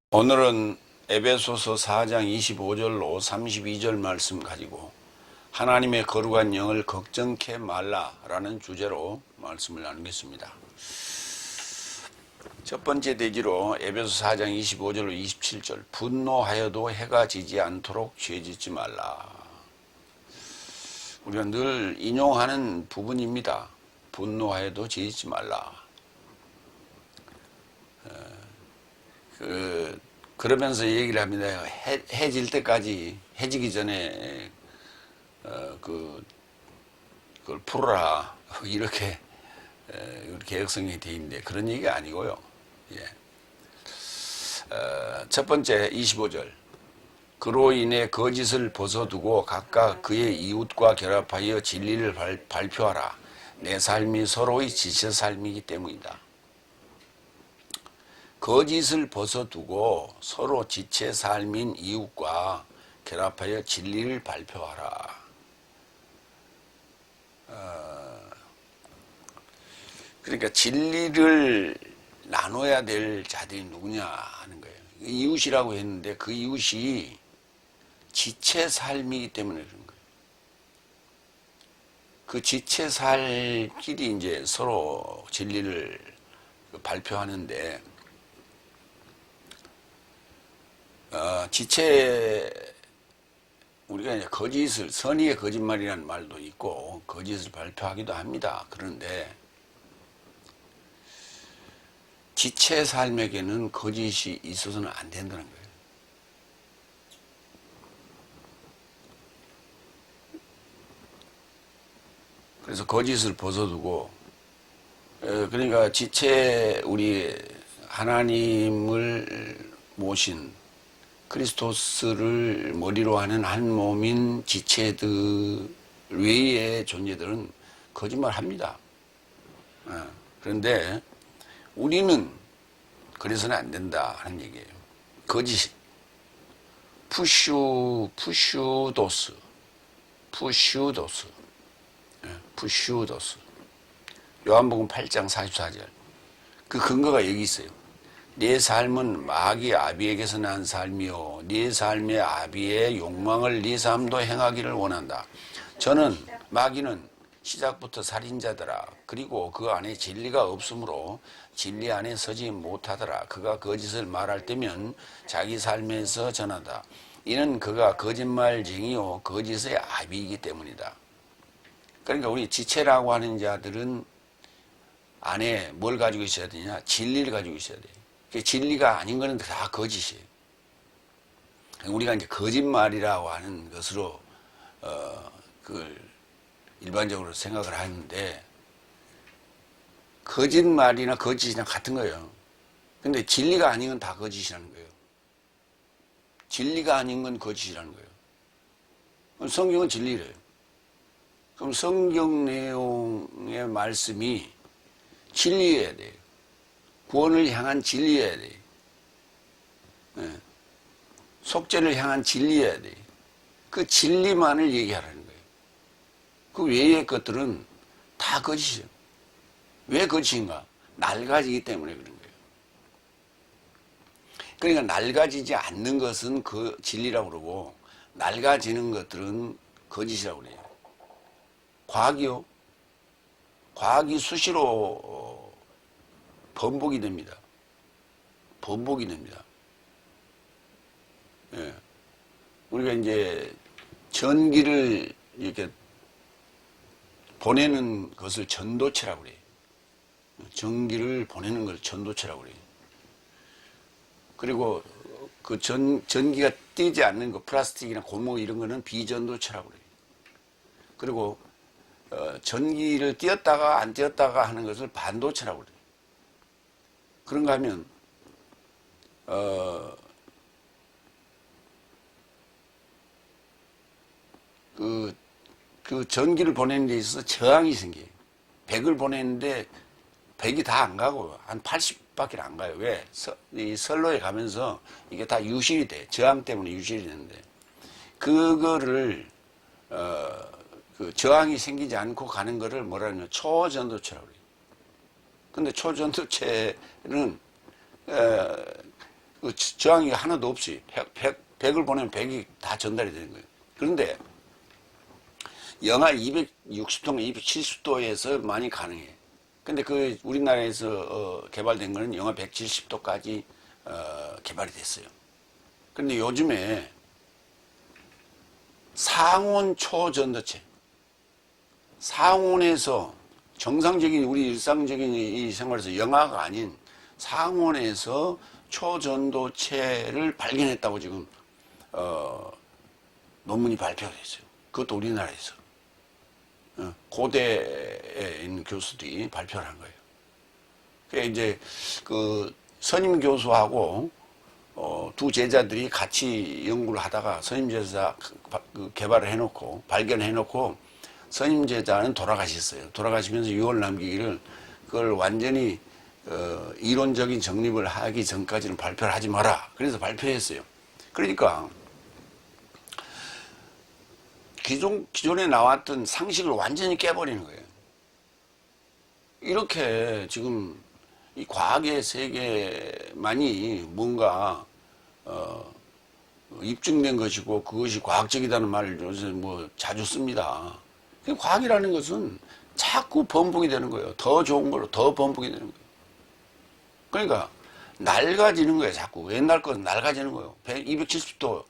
오늘은 에베소서 4장 25절로 32절 말씀 가지고 하나님의 거룩한 영을 걱정케 말라라는 주제로 말씀을 나누겠습니다. 첫 번째 대지로 에베소 4장 25절로 27절 분노하여도 해가 지지 않도록 죄짓지 말라. 우리가 늘 인용하는 부분입니다. 분노하여도 죄짓지 말라. 그러면서 얘기를 합니다. 해질 때까지, 해지기 전에, 그걸 풀어라. 이렇게 개혁성이 되어 있는데, 그런 얘기가 아니고요. 예. 첫 번째 25절. 그로 인해 거짓을 벗어두고 각각 그의 이웃과 결합하여 진리를 발표하라. 내 삶이 서로의 지체 삶이기 때문이다. 거짓을 벗어두고 서로 지체 삶인 이웃과 결합하여 진리를 발표하라. 그러니까 진리를 나눠야 될 자들이 누구냐 하는 거예요. 이웃이라고 했는데 그 이웃이 지체 삶이기 때문에 그런 거예요. 그 지체 살끼리 이제 서로 진리를 발표하는데, 지체, 우리가 이제 거짓을, 선의의 거짓말이라는 말도 있고, 거짓을 발표하기도 합니다. 그런데, 지체 삶에게는 거짓이 있어서는 안 된다는 거예요. 그래서 거짓을 벗어두고, 그러니까 지체, 우리 하나님을 모신 크리스토스를 머리로 하는 한 몸인 지체들 외의 존재들은 거짓말 합니다. 그런데 우리는 그래서는 안 된다 하는 얘기예요. 거짓, 푸슈도스. 요한복음 8장 44절. 그 근거가 여기 있어요. 네 삶은 마귀 아비에게서 난 삶이요 네 삶의 아비의 욕망을 네 삶도 행하기를 원한다. 저는 마귀는 시작부터 살인자더라. 그리고 그 안에 진리가 없으므로 진리 안에 서지 못하더라. 그가 거짓을 말할 때면 자기 삶에서 전하다. 이는 그가 거짓말쟁이요 거짓의 아비이기 때문이다. 그러니까 우리 지체라고 하는 자들은 안에 뭘 가지고 있어야 되냐? 진리를 가지고 있어야 돼요. 진리가 아닌 거는 다 거짓이에요. 우리가 이제 거짓말이라고 하는 것으로 그걸 일반적으로 생각을 하는데, 거짓말이나 거짓이나 같은 거예요. 근데 진리가 아닌 건 다 거짓이라는 거예요. 진리가 아닌 건 거짓이라는 거예요. 그럼 성경은 진리래요. 그럼 성경 내용의 말씀이 진리여야 돼요. 구원을 향한 진리여야 돼요. 네. 속죄를 향한 진리여야 돼요. 그 진리만을 얘기하라는 거예요. 그 외의 것들은 다 거짓이에요. 왜 거짓인가? 낡아지기 때문에 그런 거예요. 그러니까 낡아지지 않는 것은 그 진리라고 그러고, 낡아지는 것들은 거짓이라고 그래요. 과학이요. 과학이 수시로 번복이 됩니다. 예. 우리가 이제 전기를 이렇게 보내는 것을 전도체라고 그래요. 전기를 보내는 걸 전도체라고 그래요. 그리고 그 전기가 띄지 않는 거, 플라스틱이나 고무 이런 거는 비전도체라고 그래요. 그리고 전기를 띄었다가 안 띄었다가 하는 것을 반도체라고 그래요. 그런가 하면 그 전기를 보내는 데 있어서 저항이 생겨요. 100을 보내는데 100이 다 안 가고 한 80밖에 안 가요. 왜? 이 선로에 가면서 이게 다 유실이 돼. 저항 때문에 유실이 되는데, 그거를 그 저항이 생기지 않고 가는 거를 뭐라 하냐면 초전도체라고 그래요. 근데 초전도체는 그 저항이 하나도 없이 100을 보내면 100이 다 전달이 되는 거예요. 그런데 영하 260도나 270도에서 많이 가능해. 근데 그 우리나라에서 개발된 거는 영하 170도까지 개발이 됐어요. 그런데 요즘에 상온 초전도체, 상온에서 정상적인 우리 일상적인 이 생활에서 영하가 아닌 상온에서 초전도체를 발견했다고 지금 논문이 발표가 됐어요. 그것도 우리나라에서 고대에 있는 교수들이 발표를 한 거예요. 그러니까 이제 그 선임 교수하고 두 제자들이 같이 연구를 하다가 선임 제자 개발을 해놓고 발견해놓고 선임 제자는 돌아가셨어요. 돌아가시면서 유언을 남기기를 그걸 완전히 이론적인 정립을 하기 전까지는 발표를 하지 마라. 그래서 발표했어요. 그러니까 기존에 나왔던 상식을 완전히 깨버리는 거예요. 이렇게 지금 이 과학의 세계만이 뭔가 입증된 것이고 그것이 과학적이라는 말을 요새 뭐 자주 씁니다. 과학이라는 것은 자꾸 번복이 되는 거예요. 더 좋은 걸로 더 번복이 되는 거예요. 그러니까 낡아지는 거예요. 자꾸 옛날 것은 낡아지는 거예요. 270도,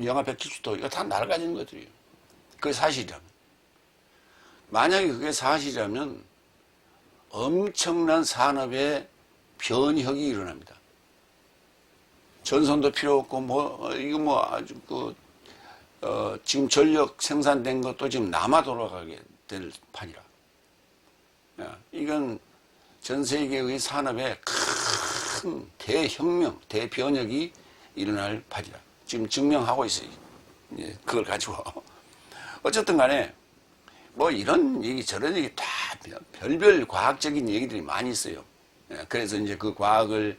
영하 170도 이거 다 낡아지는 것들이에요. 그게 사실이라면. 만약에 그게 사실이라면 엄청난 산업의 변혁이 일어납니다. 전선도 필요 없고 이거 아주 지금 전력 생산된 것도 지금 남아 돌아가게 될 판이라. 이건 전 세계의 산업에 큰 대혁명, 대변혁이 일어날 판이라. 지금 증명하고 있어요. 그걸 가지고. 어쨌든 간에 뭐 이런 얘기 저런 얘기 다 별별 과학적인 얘기들이 많이 있어요. 그래서 이제 그 과학을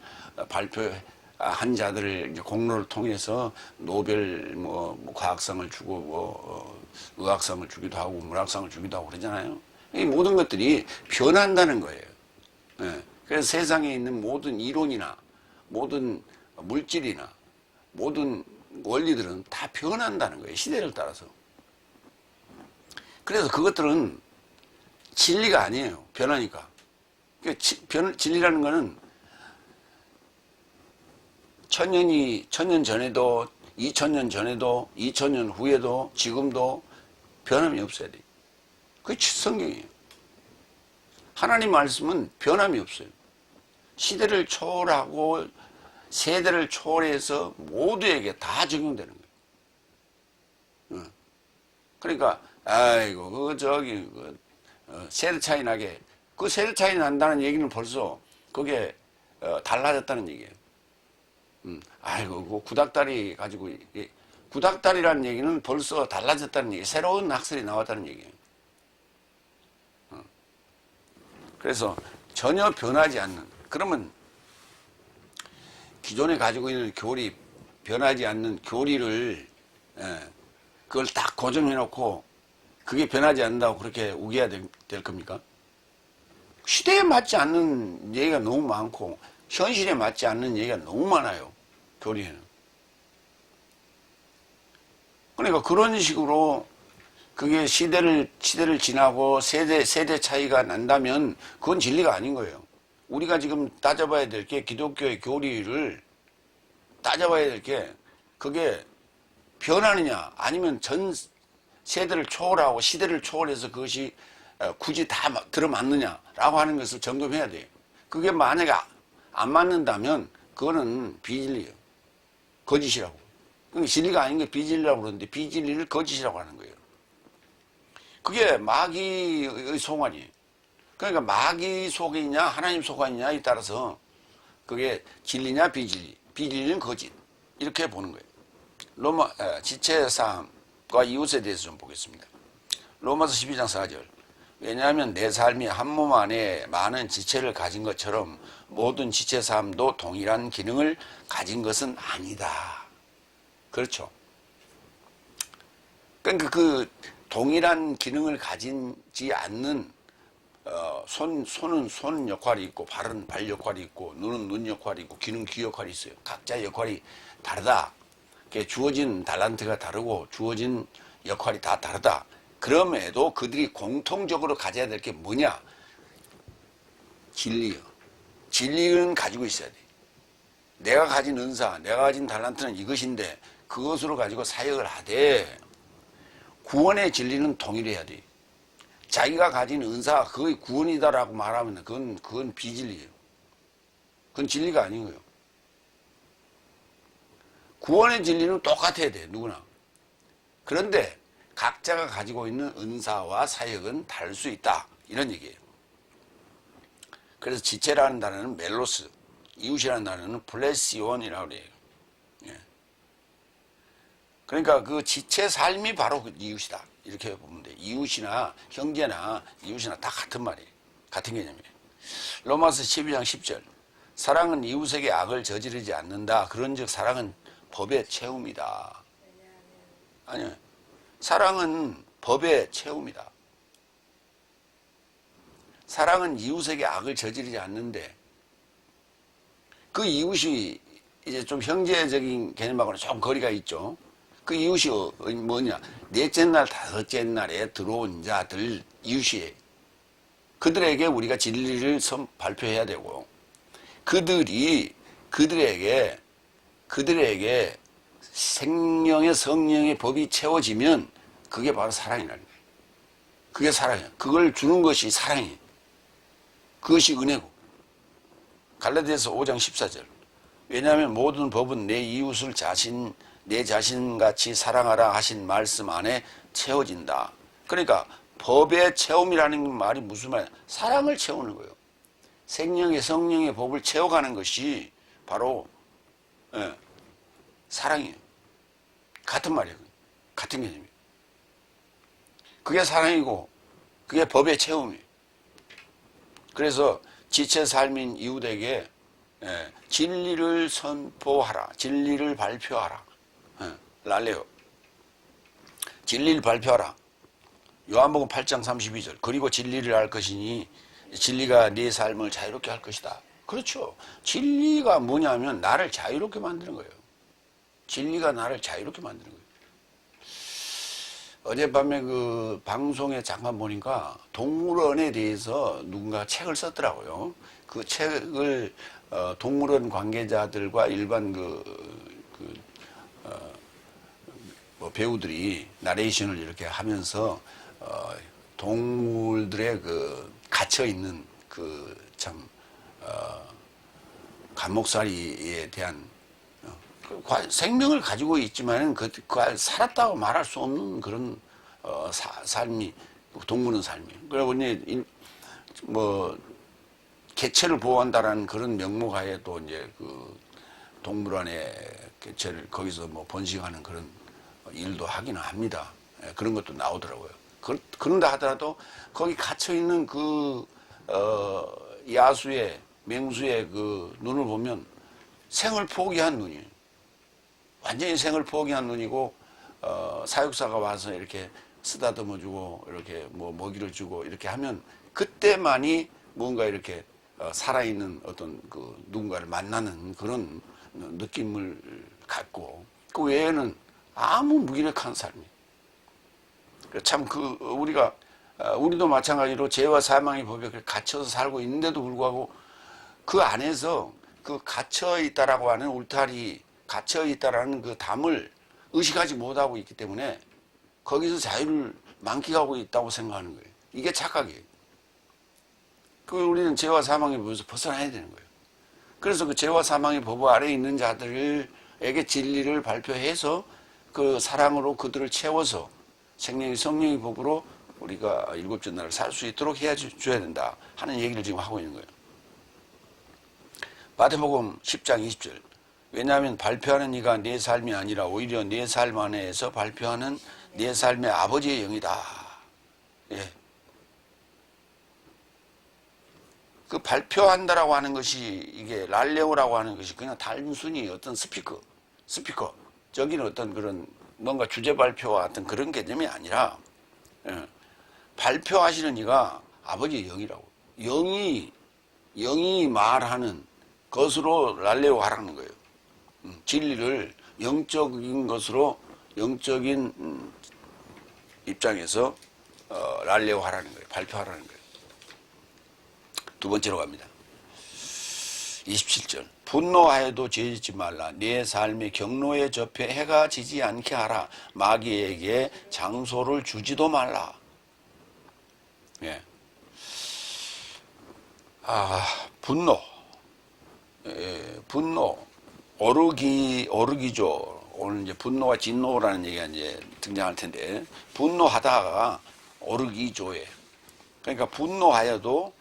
발표한 자들을 이제 공로를 통해서 노벨 뭐 과학상을 주고 의학상을 주기도 하고 문학상을 주기도 하고 그러잖아요. 이 모든 것들이 변한다는 거예요. 그래서 세상에 있는 모든 이론이나 모든 물질이나 모든 원리들은 다 변한다는 거예요. 시대를 따라서. 그래서 그것들은 진리가 아니에요. 변하니까. 진리라는 거는 천년 전에도 2000년 전에도 2000년 후에도 지금도 변함이 없어야 돼요. 그게 성경이에요. 하나님 말씀은 변함이 없어요. 시대를 초월하고 세대를 초월해서 모두에게 다 적용되는 거예요. 그러니까 아이고 세대 차이 나게 그 세대 차이 난다는 얘기는 벌써 그게 달라졌다는 얘기예요. 아이고 그 구닥다리 가지고 구닥다리라는 얘기는 벌써 달라졌다는 얘기, 새로운 학설이 나왔다는 얘기예요. 그래서 전혀 변하지 않는, 그러면 기존에 가지고 있는 교리, 변하지 않는 교리를 그걸 딱 고정해 놓고 그게 변하지 않는다고 그렇게 우겨야 될 겁니까? 시대에 맞지 않는 얘기가 너무 많고 현실에 맞지 않는 얘기가 너무 많아요. 교리에는. 그러니까 그런 식으로 그게 시대를 지나고 세대 차이가 난다면 그건 진리가 아닌 거예요. 우리가 지금 따져봐야 될 게 기독교의 교리를 따져봐야 될 게 그게 변하느냐 아니면 전 세대를 초월하고 시대를 초월해서 그것이 굳이 다 들어맞느냐라고 하는 것을 점검해야 돼요. 그게 만약에 안 맞는다면 그거는 비진리예요. 거짓이라고. 그러니까 진리가 아닌 게 비진리라고 그러는데 비진리를 거짓이라고 하는 거예요. 그게 마귀의 송환이에요. 그러니까 마귀 속에 있냐 하나님 속에 있냐에 따라서 그게 진리냐 비진리는 거짓 이렇게 보는 거예요. 지체사함과 이웃에 대해서 좀 보겠습니다. 로마서 12장 4절. 왜냐하면 내 삶이 한 몸 안에 많은 지체를 가진 것처럼 모든 지체사함도 동일한 기능을 가진 것은 아니다. 그렇죠. 그러니까 그 동일한 기능을 가지지 않는 손은 손 역할이 있고, 발은 발 역할이 있고, 눈은 눈 역할이 있고, 귀는 귀 역할이 있어요. 각자 역할이 다르다. 주어진 달란트가 다르고, 주어진 역할이 다 다르다. 그럼에도 그들이 공통적으로 가져야 될 게 뭐냐? 진리요. 진리는 가지고 있어야 돼. 내가 가진 은사, 내가 가진 달란트는 이것인데, 그것으로 가지고 사역을 하되, 구원의 진리는 동일해야 돼. 자기가 가진 은사가 그게 구원이다라고 말하면 그건 비진리예요. 그건 진리가 아닌 거예요. 구원의 진리는 똑같아야 돼, 누구나. 그런데 각자가 가지고 있는 은사와 사역은 다를 수 있다. 이런 얘기예요. 그래서 지체라는 단어는 멜로스, 이웃이라는 단어는 플레시온이라고 그래요. 예. 그러니까 그 지체 삶이 바로 그 이웃이다. 이렇게 보면 돼. 이웃이나 형제나 이웃이나 다 같은 말이에요. 같은 개념이에요. 로마서 12장 10절. 사랑은 이웃에게 악을 저지르지 않는다. 그런즉 사랑은 법의 채움이다. 아니요. 사랑은 법의 채움이다. 사랑은 이웃에게 악을 저지르지 않는데 그 이웃이 이제 좀 형제적인 개념하고는 좀 거리가 있죠. 그 이웃이 뭐냐? 넷째 날, 다섯째 날에 들어온 자들 이웃이에요. 그들에게 우리가 진리를 발표해야 되고, 그들에게 생명의 성령의 법이 채워지면 그게 바로 사랑이라는 거예요. 그게 사랑이에요. 그걸 주는 것이 사랑이에요. 그것이 은혜고. 갈라디아서 5장 14절. 왜냐하면 모든 법은 내 이웃을 내 자신같이 사랑하라 하신 말씀 안에 채워진다. 그러니까 법의 채움이라는 말이 무슨 말이야? 사랑을 채우는 거예요. 생명의 성령의 법을 채워가는 것이 바로 사랑이에요. 같은 말이에요. 같은 개념이에요. 그게 사랑이고 그게 법의 채움이에요. 그래서 지체 삶인 이웃에게 진리를 선포하라. 진리를 발표하라. 랄레오. 진리를 발표하라. 요한복음 8장 32절. 그리고 진리를 알 것이니 진리가 네 삶을 자유롭게 할 것이다. 그렇죠. 진리가 뭐냐면 나를 자유롭게 만드는 거예요. 진리가 나를 자유롭게 만드는 거예요. 어젯밤에 그 방송에 잠깐 보니까 동물원에 대해서 누군가 책을 썼더라고요. 그 책을 동물원 관계자들과 일반 뭐 배우들이 나레이션을 이렇게 하면서 동물들의 그 갇혀 있는 그 참 감목살이에 대한 생명을 가지고 있지만 그 살았다고 말할 수 없는 그런 삶이 동물은 삶이에요. 그러고 뭐 개체를 보호한다라는 그런 명목하에 또 이제 그 동물원의 개체를 거기서 뭐 번식하는 그런 일도 하기는 합니다. 그런 것도 나오더라고요. 그런다 하더라도 거기 갇혀 있는 야수의 맹수의 그 눈을 보면 생을 포기한 눈이에요. 완전히 생을 포기한 눈이고 사육사가 와서 이렇게 쓰다듬어 주고 이렇게 뭐 먹이를 주고 이렇게 하면 그때만이 뭔가 이렇게 살아있는 어떤 그 누군가를 만나는 그런 느낌을 갖고 그 외에는 아무 무기력한 삶이에요. 참 우리도 마찬가지로 죄와 사망의 법에 갇혀서 살고 있는데도 불구하고 그 안에서 그 갇혀 있다라고 하는 울타리, 갇혀 있다라는 그 담을 의식하지 못하고 있기 때문에 거기서 자유를 만끽하고 있다고 생각하는 거예요. 이게 착각이에요. 우리는 죄와 사망의 법에서 벗어나야 되는 거예요. 그래서 그 죄와 사망의 법 아래에 있는 자들에게 진리를 발표해서 그 사랑으로 그들을 채워서 생명의 성령의 법으로 우리가 일곱째 날을 살 수 있도록 해줘야 된다 하는 얘기를 지금 하고 있는 거예요. 마태복음 10장 20절. 왜냐하면 발표하는 이가 내 삶이 아니라 오히려 내 삶 안에서 발표하는 내 삶의 아버지의 영이다. 예. 그 발표한다라고 하는 것이 이게 랄레오라고 하는 것이 그냥 단순히 어떤 스피커. 저기는 어떤 그런 뭔가 주제 발표와 같은 그런 개념이 아니라 발표하시는 이가 아버지의 영이라고. 영이 말하는 것으로 날래고 하라는 거예요. 진리를 영적인 것으로, 영적인 입장에서 날래고 하라는 거예요. 발표하라는 거예요. 두 번째로 갑니다. 27절. 분노하여도 죄짓지 말라. 내 삶의 경로에 접해 해가 지지 않게 하라. 마귀에게 장소를 주지도 말라. 예. 분노. 분노. 오르기죠. 오늘 이제 분노와 진노라는 얘기가 이제 등장할 텐데, 분노하다가 오르기조에. 그러니까 분노하여도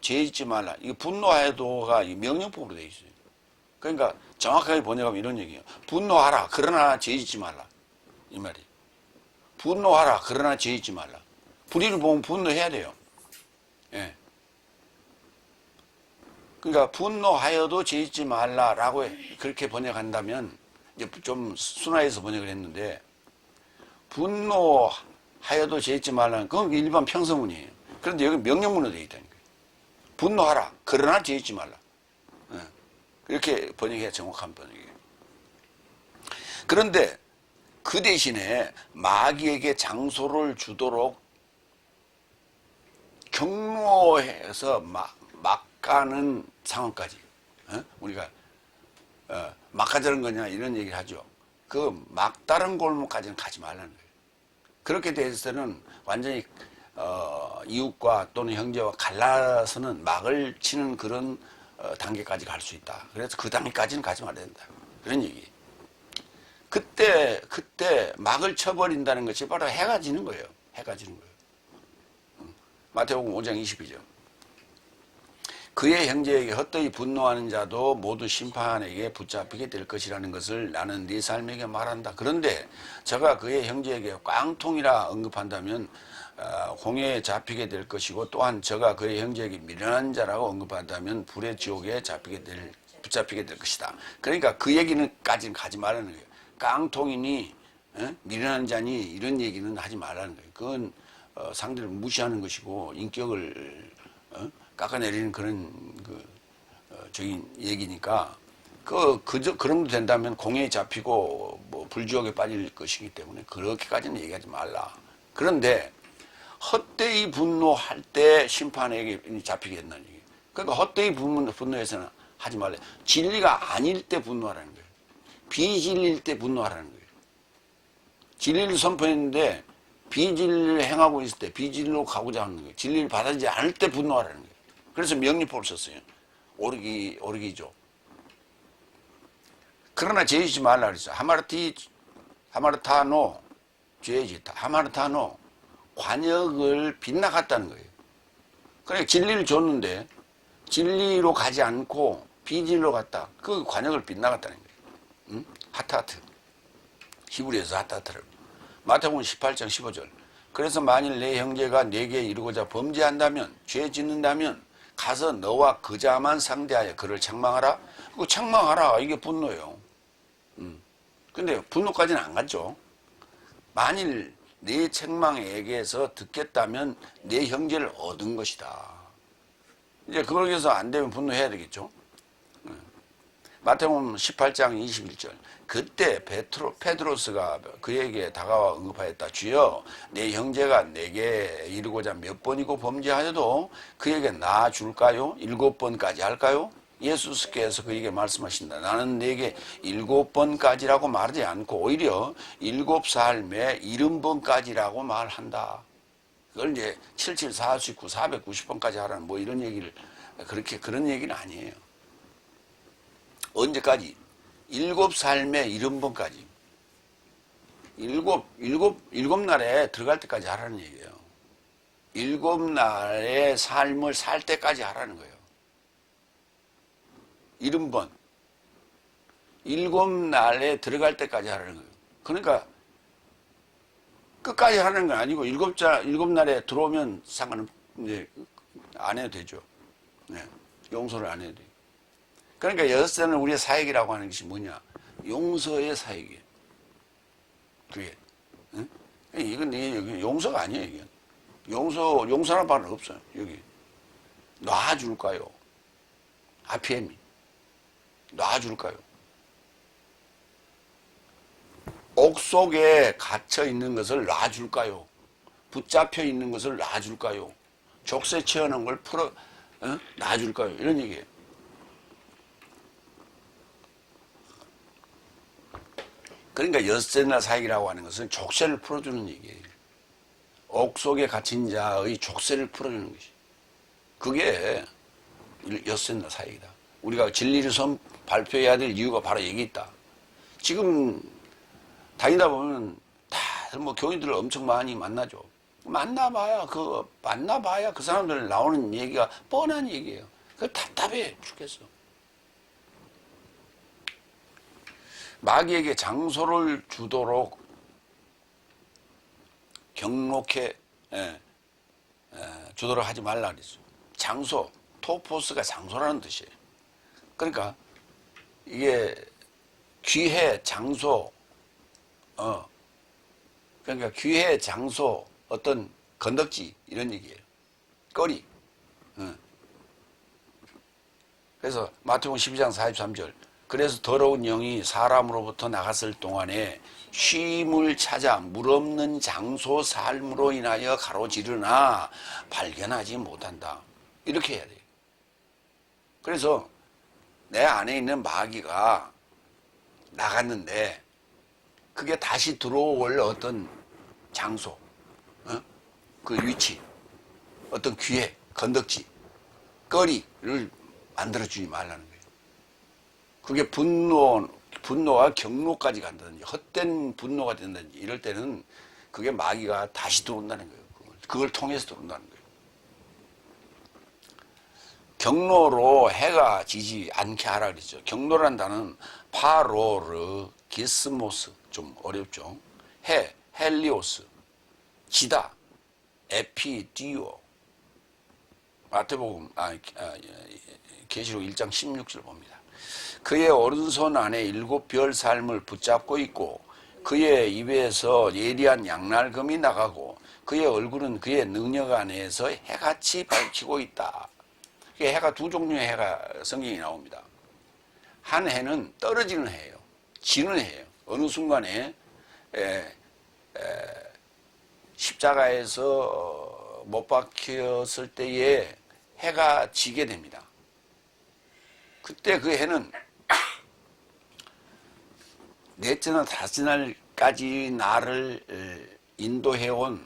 죄짓지 말라. 이 분노하여도가 명령법으로 되어 있어요. 그러니까 정확하게 번역하면 이런 얘기예요. 분노하라. 그러나 죄짓지 말라. 이 말이. 분노하라. 그러나 죄짓지 말라. 불의를 보면 분노해야 돼요. 예. 그러니까 분노하여도 죄짓지 말라라고 그렇게 번역한다면 이제 좀 순화해서 번역을 했는데, 분노하여도 죄짓지 말라는 그건 일반 평서문이에요. 그런데 여기 명령문으로 되어 있다는 거예요. 분노하라. 그러나 죄짓지 말라. 이렇게 번역해야 정확한 번역이에요. 그런데 그 대신에 마귀에게 장소를 주도록 경로해서 막 가는 상황까지, 우리가 막 가자는 거냐 이런 얘기를 하죠. 그 막다른 골목까지는 가지 말라는 거예요. 그렇게 돼서는 완전히 이웃과 또는 형제와 갈라서는 막을 치는 그런 단계까지 갈 수 있다. 그래서 그 단계까지는 가지 말아야 된다. 그런 얘기. 그때 막을 쳐버린다는 것이 바로 해가 지는 거예요. 해가 지는 거예요. 마태복음 5장 22절. 그의 형제에게 헛되이 분노하는 자도 모두 심판에게 붙잡히게 될 것이라는 것을 나는 네 삶에게 말한다. 그런데 저가 그의 형제에게 깡통이라 언급한다면 홍해에 잡히게 될 것이고, 또한 저가 그의 형제에게 미련한 자라고 언급한다면 불의 지옥에 붙잡히게 될 것이다. 그러니까 그 얘기는까지는 가지 말라는 거예요. 깡통이니 미련한 자니 이런 얘기는 하지 말라는 거예요. 그건 상대를 무시하는 것이고 인격을 깎아내리는 그런 적인 얘기니까 그런 거 된다면 공회에 잡히고 뭐 불지옥에 빠질 것이기 때문에 그렇게까지는 얘기하지 말라. 그런데 헛되이 분노할 때 심판에게 잡히게 된다는 얘기예요. 그러니까 헛되이 분노해서는 하지 말라. 진리가 아닐 때 분노하라는 거예요. 비진리일 때 분노하라는 거예요. 진리를 선포했는데 비진리를 행하고 있을 때 비진리로 가고자 하는 거예요. 진리를 받아들이지 않을 때 분노하라는 거예요. 그래서 명리법을 썼어요. 오르기죠. 그러나 죄짓지 말라 그랬어요. 하마르타노 죄짓다. 하마르타노 관역을 빗나갔다는 거예요. 그러니까 진리를 줬는데 진리로 가지 않고 비진리로 갔다. 그 관역을 빗나갔다는 거예요. 하타트. 히브리에서 하타트를. 마태복음 18장 15절. 그래서 만일 내 형제가 내게 이루고자 범죄한다면, 죄 짓는다면 가서 너와 그자만 상대하여 그를 책망하라. 그 책망하라. 이게 분노예요. 근데 분노까지는 안 갔죠. 만일 내 책망에게서 듣겠다면 내 형제를 얻은 것이다. 이제 그걸 위해서 안 되면 분노해야 되겠죠. 마태복음 18장 21절. 그때 페드로스가 그에게 다가와 응급하였다. 주여, 내 형제가 내게 이르고자 몇 번이고 범죄하여도 그에게 나 줄까요? 7번까지 할까요? 예수께서 그에게 말씀하신다. 나는 내게 7번까지라고 말하지 않고 오히려 7삶에 70번까지라고 말한다. 그걸 이제 77, 49, 490번까지 하라는 뭐 이런 얘기를 그런 얘기는 아니에요. 언제까지? 7삶에 70번까지. 7날에 들어갈 때까지 하라는 얘기예요. 7날의 삶을 살 때까지 하라는 거예요. 70번. 7날에 들어갈 때까지 하라는 거예요. 그러니까 끝까지 하는 건 아니고 7날에 들어오면 상관은 이제 안 해도 되죠. 네. 용서를 안 해도 돼요. 그러니까 여섯째는 우리의 사역이라고 하는 것이 뭐냐? 용서의 사역이에요. 그게. 응? 이건 용서가 아니에요, 이게. 용서하는 말은 없어요. 여기. 놔줄까요? RPM이. 놔줄까요? 옥 속에 갇혀 있는 것을 놔줄까요? 붙잡혀 있는 것을 놔줄까요? 족쇄 채워놓은 걸 놔줄까요? 이런 얘기예요. 그러니까 엿새나 사익이라고 하는 것은 족쇄를 풀어주는 얘기예요. 옥 속에 갇힌 자의 족쇄를 풀어주는 것이. 그게 엿새나 사익이다. 우리가 진리를 발표해야 될 이유가 바로 여기 있다. 지금 다니다 보면 다들 뭐 교인들을 엄청 많이 만나죠. 만나봐야 그 사람들 나오는 얘기가 뻔한 얘기예요. 그 답답해 죽겠어. 마귀에게 장소를 주도록 경록해 주도록 하지 말라 그랬어요. 장소, 토포스가 장소라는 뜻이에요. 그러니까 이게 기회, 장소, 그러니까 기회, 장소, 어떤 건덕지 이런 얘기예요. 거리. 그래서 마태복음 12장 43절. 그래서 더러운 영이 사람으로부터 나갔을 동안에 쉼을 찾아 물 없는 장소 삶으로 인하여 가로지르나 발견하지 못한다. 이렇게 해야 돼요. 그래서 내 안에 있는 마귀가 나갔는데 그게 다시 들어올 어떤 장소, 그 위치, 어떤 기회, 건덕지, 거리를 만들어주지 말라는 거예요. 그게 분노와 경로까지 간다든지 헛된 분노가 된다든지 이럴 때는 그게 마귀가 다시 들어온다는 거예요. 그걸 통해서 들어온다는 거예요. 경로로 해가 지지 않게 하라 그랬죠. 경로란 단어는 파로르, 기스모스, 좀 어렵죠. 헬리오스, 지다, 에피디오. 마태복음, 계시록 1장 16절 봅니다. 그의 오른손 안에 7별 삶을 붙잡고 있고 그의 입에서 예리한 양날금이 나가고 그의 얼굴은 그의 능력 안에서 해같이 밝히고 있다. 해가 두 종류의 해가 성경에 나옵니다. 한 해는 떨어지는 해예요. 지는 해예요. 어느 순간에 십자가에서 못 박혔을 때에 해가 지게 됩니다. 그때 그 해는 넷째나 다섯째 날까지 나를 인도해온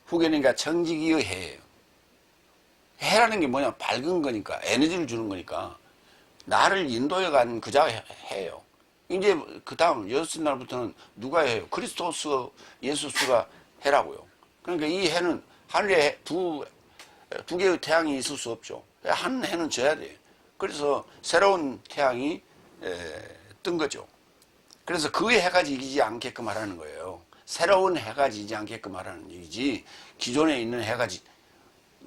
후견인과 청지기의 해예요. 해라는 게 뭐냐? 밝은 거니까, 에너지를 주는 거니까 나를 인도해간 그자 해예요. 이제 그 다음 여섯 날부터는 누가 해요? 그리스도스 예수스가 해라고요. 그러니까 이 해는 하늘에 두 개의 태양이 있을 수 없죠. 한 해는 져야 돼요. 그래서 새로운 태양이 뜬 거죠. 그래서 그 해가 지지 않게끔 하라는 거예요. 새로운 해가 지지 않게끔 하라는 얘기지 기존에 있는 해가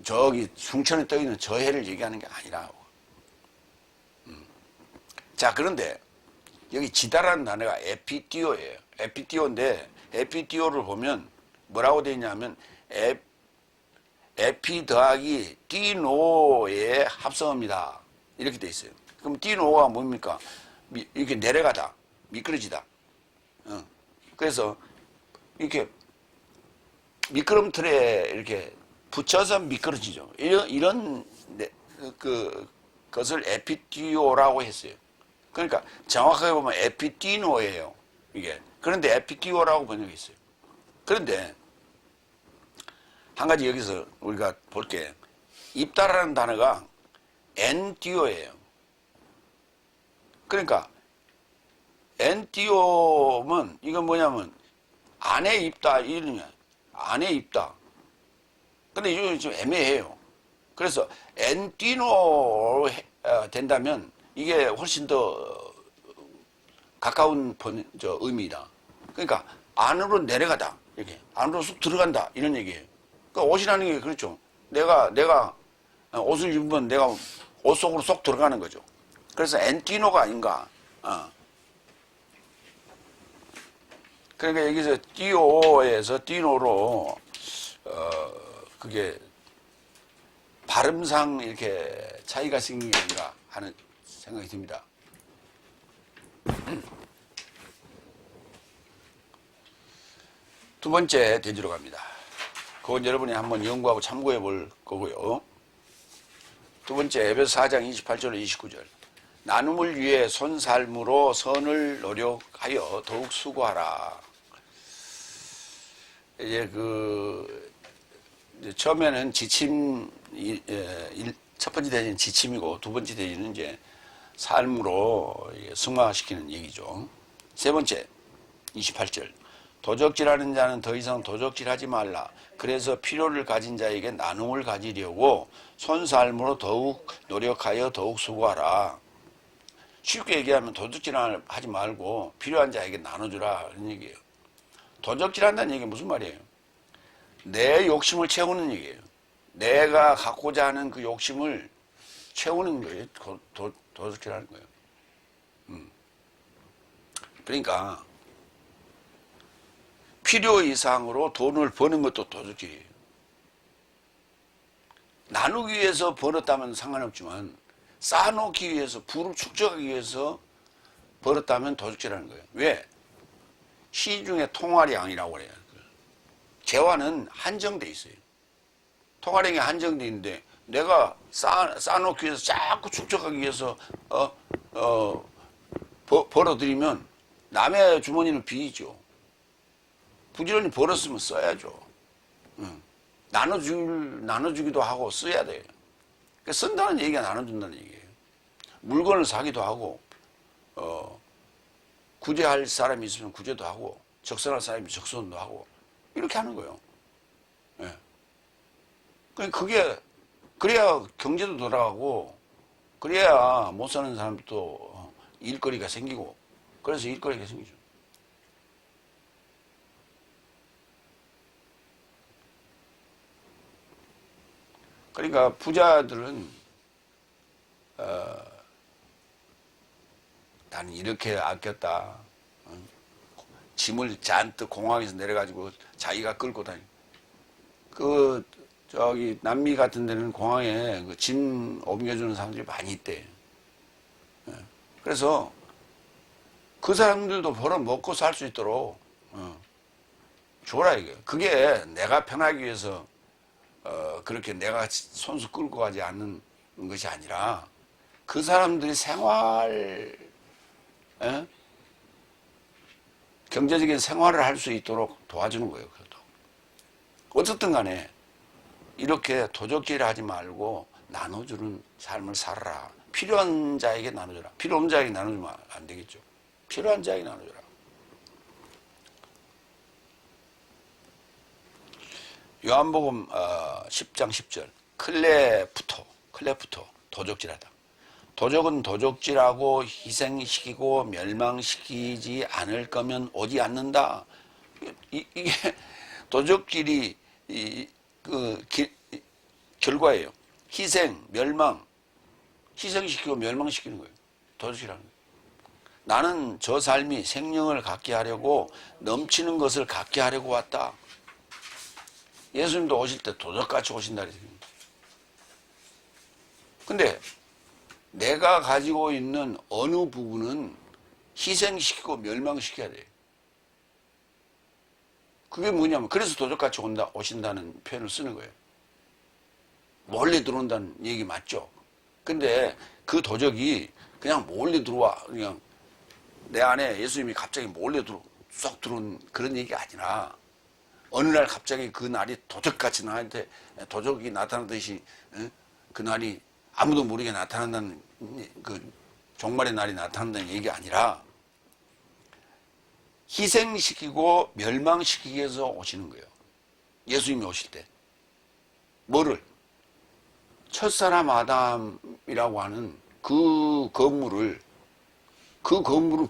저기 숭천에 떠 있는 저 해를 얘기하는 게 아니라. 자, 그런데 여기 지다라는 단어가 에피띠오예요. 에피띠오인데 에피띠오를 보면 뭐라고 되어 있냐면 에피 더하기 띠노의 합성어입니다. 이렇게 되어 있어요. 그럼 띠노가 뭡니까? 이렇게 내려가다, 미끄러지다. 그래서 이렇게 미끄럼틀에 이렇게 붙여서 미끄러지죠. 이런 것을 에피띠오라고 했어요. 그러니까 정확하게 보면 에피띠노예요. 이게. 그런데 에피띠오라고 번역이 있어요. 그런데 한 가지 여기서 우리가 볼게. 입다라는 단어가 엔띠오예요. 그러니까 엔띠오면 이건 뭐냐면 안에 입다 이런 거야. 안에 입다. 근데 이거 좀 애매해요. 그래서 엔띠노 된다면 이게 훨씬 더 가까운 의미다. 그러니까 안으로 내려가다. 이렇게 안으로 쑥 들어간다. 이런 얘기예요. 그러니까 옷이라는 게 그렇죠. 내가 옷을 입으면 내가 옷 속으로 쏙 들어가는 거죠. 그래서 엔띠노가 아닌가. 그러니까 여기서 띠오에서 띠노로 그게 발음상 이렇게 차이가 생긴 게 아닌가 하는 생각이 듭니다. 두 번째 대지로 갑니다. 그건 여러분이 한번 연구하고 참고해 볼 거고요. 두 번째 에베소 4장 28절 29절. 나눔을 위해 손살므로 선을 노력하여 더욱 수고하라. 이제 이제 처음에는 지침, 첫 번째 대지는 지침이고 두 번째 대지는 이제 삶으로 승화시키는 얘기죠. 세 번째 28절. 도적질하는 자는 더 이상 도적질하지 말라. 그래서 필요를 가진 자에게 나눔을 가지려고 손살므로 더욱 노력하여 더욱 수고하라. 쉽게 얘기하면 도적질하지 말고 필요한 자에게 나눠주라 이런 얘기예요. 도적질한다는 얘기가 무슨 말이에요? 내 욕심을 채우는 얘기예요. 내가 갖고자 하는 그 욕심을 채우는 거예요. 도적질하는 거예요. 그러니까 필요 이상으로 돈을 버는 것도 도둑질이에요. 나누기 위해서 벌었다면 상관없지만 쌓아놓기 위해서, 부를 축적하기 위해서 벌었다면 도둑질하는 거예요. 왜? 시중에 통화량이라고 그래요. 재화는 한정돼 있어요. 통화량이 한정돼 있는데 내가 쌓아놓기 위해서 자꾸 축적하기 위해서 벌어들이면 남의 주머니는 비이죠. 부지런히 벌었으면 써야죠. 나눠주기도 하고 써야 돼요. 그러니까 쓴다는 얘기가 나눠준다는 얘기예요. 물건을 사기도 하고, 구제할 사람이 있으면 구제도 하고, 적선할 사람이 적선도 하고, 이렇게 하는 거예요. 예. 그래야 경제도 돌아가고, 그래야 못 사는 사람도 일거리가 생기고, 그래서 일거리가 생기죠. 그러니까 부자들은 나는 이렇게 아꼈다. 짐을 잔뜩 공항에서 내려가지고 자기가 끌고 다니고. 남미 같은 데는 공항에 짐 옮겨주는 사람들이 많이 있대. 그래서 그 사람들도 벌어 먹고 살 수 있도록 줘라 이게. 그게 내가 편하기 위해서 그렇게 내가 손수 끌고 가지 않는 것이 아니라 그 사람들이 경제적인 생활을 할 수 있도록 도와주는 거예요. 그래도. 어쨌든 간에 이렇게 도적질 하지 말고 나눠주는 삶을 살아라. 필요한 자에게 나눠줘라. 필요 없는 자에게 나눠주면 안 되겠죠. 필요한 자에게 나눠줘라. 요한복음 10장 10절. 클레프토 도적질하다. 도적은 도적질하고 희생시키고 멸망시키지 않을 거면 오지 않는다. 이게 도적질이 결과예요. 희생, 멸망, 희생시키고 멸망시키는 거예요. 도적질하는 거예요. 나는 저 삶이 생명을 갖게 하려고 넘치는 것을 갖게 하려고 왔다. 예수님도 오실 때 도적같이 오신다 그랬습니다. 근데 내가 가지고 있는 어느 부분은 희생시키고 멸망시켜야 돼요. 그게 뭐냐면 그래서 도적같이 오신다는 표현을 쓰는 거예요. 몰래 들어온다는 얘기 맞죠? 근데 그 도적이 그냥 몰래 들어와. 그냥 내 안에 예수님이 갑자기 몰래 쏙 들어온 그런 얘기가 아니라 어느 날 갑자기 그 날이 도적같이 나한테 도적이 나타나듯이 그 날이 아무도 모르게 나타난다는 그 종말의 날이 나타난다는 얘기가 아니라 희생시키고 멸망시키기 위해서 오시는 거예요. 예수님이 오실 때. 뭐를? 첫사람 아담이라고 하는 그 건물을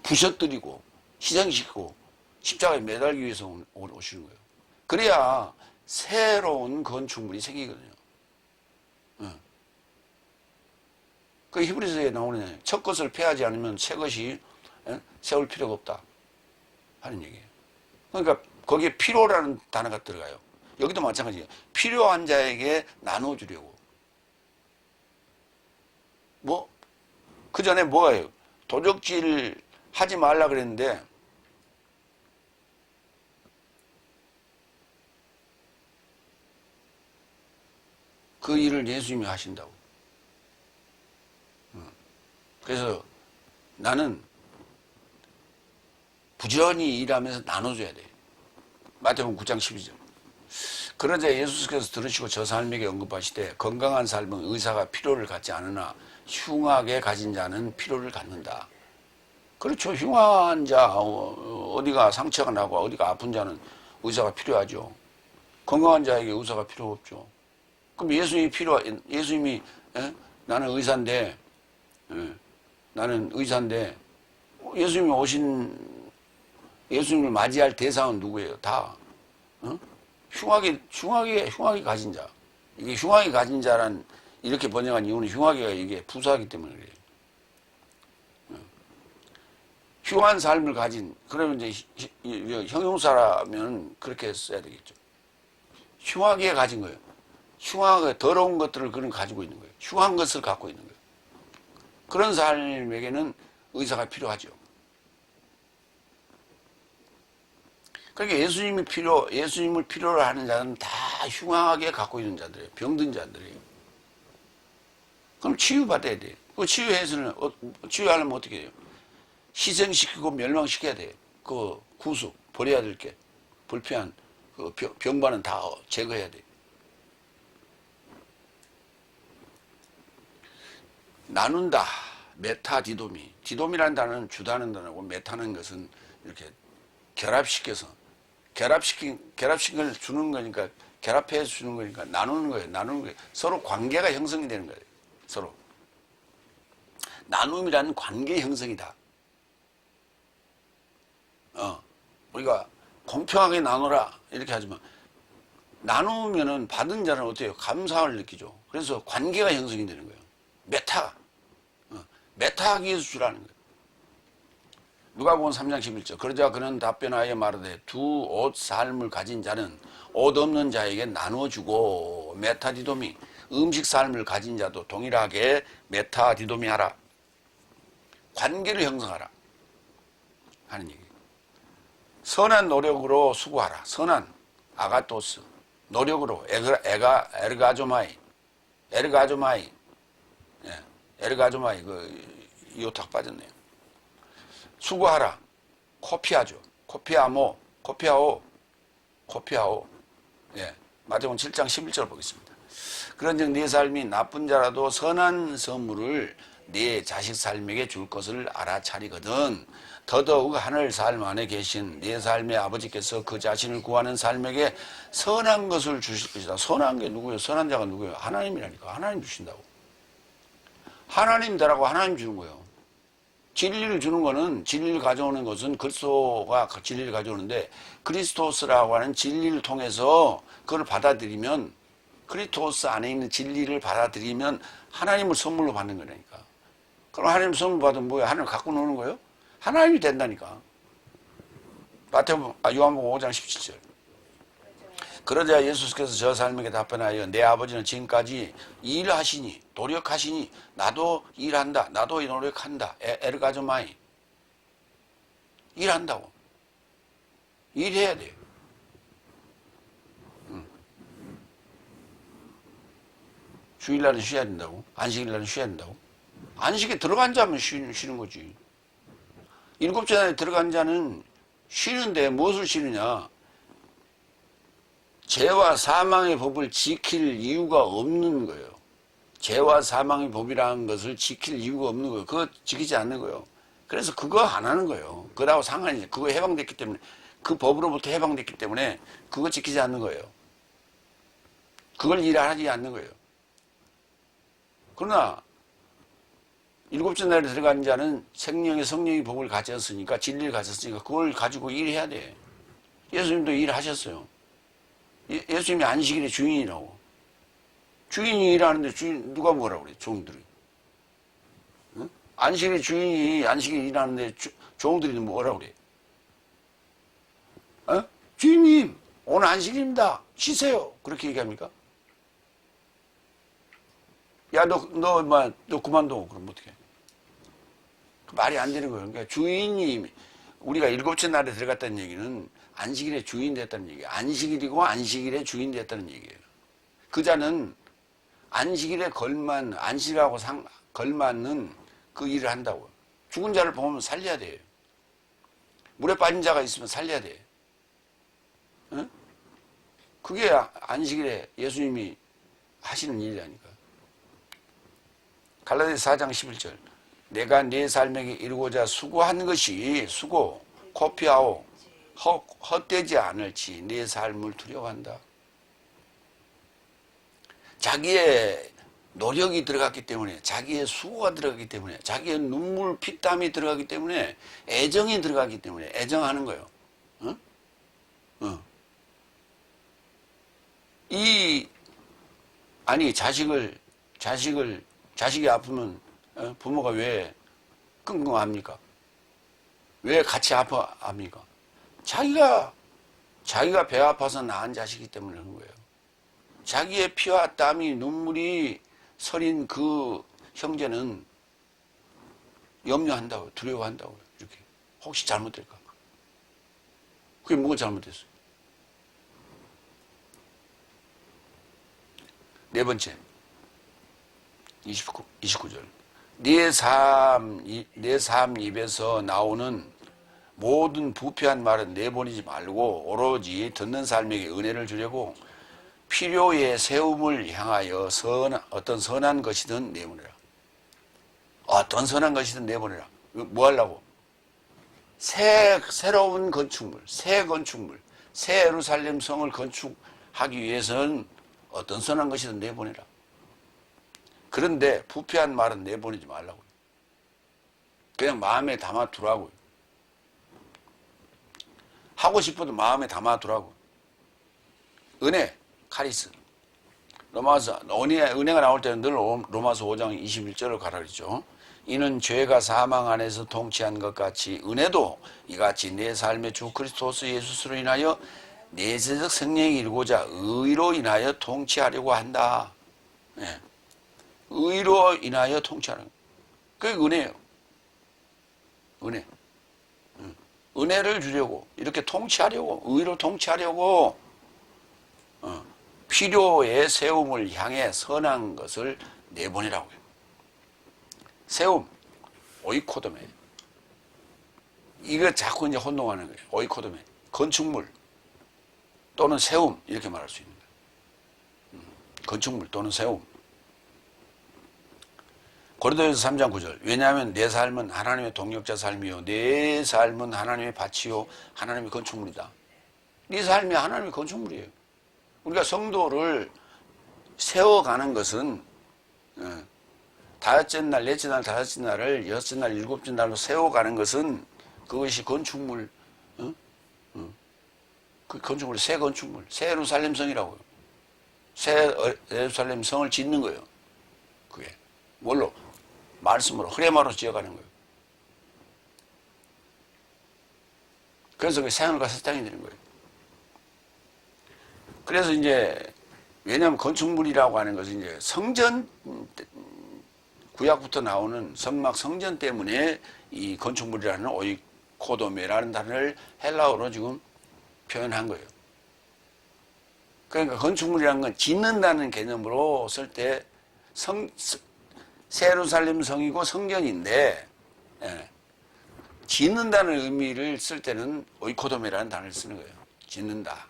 부셔뜨리고 희생시키고 십자가에 매달기 위해서 오시는 거예요. 그래야 새로운 건축물이 생기거든요. 그 히브리서에 나오는 첫 것을 폐하지 않으면 새 것이 세울 필요가 없다 하는 얘기예요. 그러니까 거기에 필요라는 단어가 들어가요. 여기도 마찬가지예요. 필요한 자에게 나눠주려고. 뭐, 그 전에 뭐예요? 도적질 하지 말라 그랬는데, 그 일을 예수님이 하신다고. 그래서 나는 부지런히 일하면서 나눠줘야 돼. 마태복음 9장 12절. 그러자 예수께서 들으시고 저 삶에게 언급하시되 건강한 삶은 의사가 필요를 갖지 않으나 흉하게 가진 자는 필요를 갖는다. 그렇죠. 흉한 자, 어디가 상처가 나고 어디가 아픈 자는 의사가 필요하죠. 건강한 자에게 의사가 필요 없죠. 그럼 예수님이 나는 의사인데, 나는 의사인데, 예수님을 맞이할 대상은 누구예요? 다, 흉하게 가진 자. 이게 흉하게 가진 자란, 이렇게 번역한 이유는 흉하게가 이게 부사하기 때문에 그래요. 흉한 삶을 가진, 그러면 이제 형용사라면 그렇게 써야 되겠죠. 흉하게 가진 거예요. 흉하게 더러운 것들을 그는 가지고 있는 거예요. 흉한 것을 갖고 있는 거예요. 그런 삶에게는 의사가 필요하죠. 그러니까 예수님을 필요로 하는 자는 다 흉하게 갖고 있는 자들이에요. 병든 자들이에요. 그럼 치유받아야 돼요. 그 치유하려면 어떻게 해요? 희생시키고 멸망시켜야 돼요. 그 구속, 버려야 될 게. 불필요한 그 병반은 다 제거해야 돼요. 나눈다. 메타디도미. 디도미라는 단어는 주다는 단어고, 메타는 것은 이렇게 결합시킨 걸 주는 거니까, 결합해서 주는 거니까, 나누는 거예요. 서로 관계가 형성이 되는 거예요. 서로. 나눔이라는 관계 형성이다. 우리가 공평하게 나누라. 이렇게 하지만, 나누면은 받은 자는 어때요? 감사를 느끼죠. 그래서 관계가 형성이 되는 거예요. 메타하기 위해서 주라는 거예요. 누가복음 3장 11절. 그러자 그는 답변하여 말하되 두 옷 삶을 가진 자는 옷 없는 자에게 나눠주고 메타디도미 음식 삶을 가진 자도 동일하게 메타디도미 하라. 관계를 형성하라 하는 얘기예요. 선한 노력으로 수고하라. 선한 아가토스 노력으로 에르가조마이 에르가조마이 이오탁 빠졌네요. 수고하라. 코피아죠. 코피아오. 예. 마태복음 7장 11절 보겠습니다. 그런즉 네 삶이 나쁜 자라도 선한 선물을 네 자식 삶에게 줄 것을 알아차리거든 더더욱 하늘 삶 안에 계신 네 삶의 아버지께서 그 자신을 구하는 삶에게 선한 것을 주실 것이다. 선한 게 누구예요? 선한 자가 누구예요? 하나님이라니까. 하나님 주신다고. 하나님이라고 하나님 주는 거예요. 진리를 주는 거는, 진리를 가져오는 것은 그리스도가 진리를 가져오는데, 그리스토스라고 하는 진리를 통해서 그걸 받아들이면, 그리스토스 안에 있는 진리를 받아들이면 하나님을 선물로 받는 거라니까. 그럼 하나님 선물 받으면 뭐야? 하나님을 갖고 노는 거예요? 하나님이 된다니까. 요한복음 5장 17절. 그러자 예수께서 저 삶에게 답변하여 내 아버지는 지금까지 일하시니 노력하시니 나도 일한다. 나도 노력한다. 에르가조마이. 일한다고. 일해야 돼요. 주일날은 쉬어야 된다고. 안식일날은 쉬어야 된다고. 안식에 들어간 자면 쉬는 거지. 일곱째 날에 들어간 자는 쉬는데 무엇을 쉬느냐. 죄와 사망의 법을 지킬 이유가 없는 거예요. 죄와 사망의 법이라는 것을 지킬 이유가 없는 거예요. 그거 지키지 않는 거예요. 그래서 그거 안 하는 거예요. 그거하고 상관이, 그거 해방됐기 때문에, 그 법으로부터 해방됐기 때문에 그거 지키지 않는 거예요. 그걸 일하지 않는 거예요. 그러나 일곱째 날에 들어간 자는 생명의 성령의 법을 가졌으니까, 진리를 가졌으니까 그걸 가지고 일해야 돼. 예수님도 일하셨어요. 예수님이 안식일의 주인이라고. 주인이 일하는데 누가 뭐라고 그래? 종들이. 응? 안식일의 주인이 안식일 일하는데 종들이 뭐라고 그래? 주인님 오늘 안식일입니다. 쉬세요. 그렇게 얘기합니까? 야, 너 그만둬. 그럼 어떻게? 말이 안 되는 거예요. 그러니까 주인이, 우리가 일곱째 날에 들어갔다는 얘기는 안식일의 주인 됐다는 얘기예요. 안식일이고 안식일의 주인 됐다는 얘기예요. 그 자는 안식일에 안식하고 걸맞는 그 일을 한다고요. 죽은 자를 보면 살려야 돼요. 물에 빠진 자가 있으면 살려야 돼요. 응? 그게 안식일에 예수님이 하시는 일이라니까. 갈라디아서 4장 11절. 내가 내 삶에게 이루고자 수고한 것이 코피하오 헛되지 않을지 내 삶을 두려워한다. 자기의 노력이 들어갔기 때문에, 자기의 수고가 들어갔기 때문에, 자기의 눈물, 피땀이 들어가기 때문에, 애정이 들어가기 때문에 애정하는 거예요. 어? 어. 아니 자식이 아프면 부모가 왜 끙끙합니까? 왜 같이 아파합니까? 자기가 배 아파서 낳은 자식이기 때문에 그런 거예요. 자기의 피와 땀이 눈물이 서린 그 형제는 염려한다고요. 두려워한다고요. 이렇게. 혹시 잘못될까? 그게 뭐가 잘못됐어요? 네 번째, 29절. 네 삶 입에서 나오는 모든 부패한 말은 내보내지 말고 오로지 듣는 사람에게 은혜를 주려고 필요의 세움을 향하여 어떤 선한 것이든 내보내라. 어떤 선한 것이든 내보내라. 뭐 하려고? 새로운 건축물, 새 예루살렘 성을 건축하기 위해서는 어떤 선한 것이든 내보내라. 그런데 부패한 말은 내보내지 말라고요. 그냥 마음에 담아두라고요. 하고 싶어도 마음에 담아두라고. 은혜, 카리스. 은혜가 나올 때는 늘 로마서 5장 21절을 가라 그랬죠. 이는 죄가 사망 안에서 통치한 것 같이 은혜도 이같이 내 삶의 주 그리스도스 예수로 인하여 내세적 생명이 이루고자 의로 인하여 통치하려고 한다. 네. 의로 인하여 통치하는 그게 은혜예요. 은혜. 은혜를 주려고 이렇게 통치하려고 의로 통치하려고 필요의 세움을 향해 선한 것을 내보내라고요. 세움, 오이코도메. 이거 자꾸 이제 혼동하는 거예요. 오이코도메. 건축물 또는 세움 이렇게 말할 수 있는 거예요. 건축물 또는 세움. 고린도전서 3장 9절. 왜냐하면 내 삶은 하나님의 동역자 삶이요 내 삶은 하나님의 밭이요 하나님의 건축물이다. 네 삶이 하나님의 건축물이에요. 우리가 성도를 세워가는 것은 다섯째 날, 넷째 날, 다섯째 날을 여섯째 날, 일곱째 날로 세워가는 것은 그것이 건축물, 그 건축물, 새 건축물, 새 예루살렘 성이라고요. 새 예루살렘 성을 짓는 거예요. 그게 뭘로? 말씀으로 흐레마로 지어가는 거예요. 그래서 그 새하늘과 새 땅이 되는 거예요. 그래서 이제 왜냐하면 건축물이라고 하는 것은 이제 성전 구약부터 나오는 성막 성전 때문에 이 건축물이라는 오이코도메라는 단어를 헬라어로 지금 표현한 거예요. 그러니까 건축물이라는 건 짓는다는 개념으로 쓸 때 새 예루살렘 성이고 성전인데 짓는다는 의미를 쓸 때는 오이코도메라는 단어를 쓰는 거예요. 짓는다.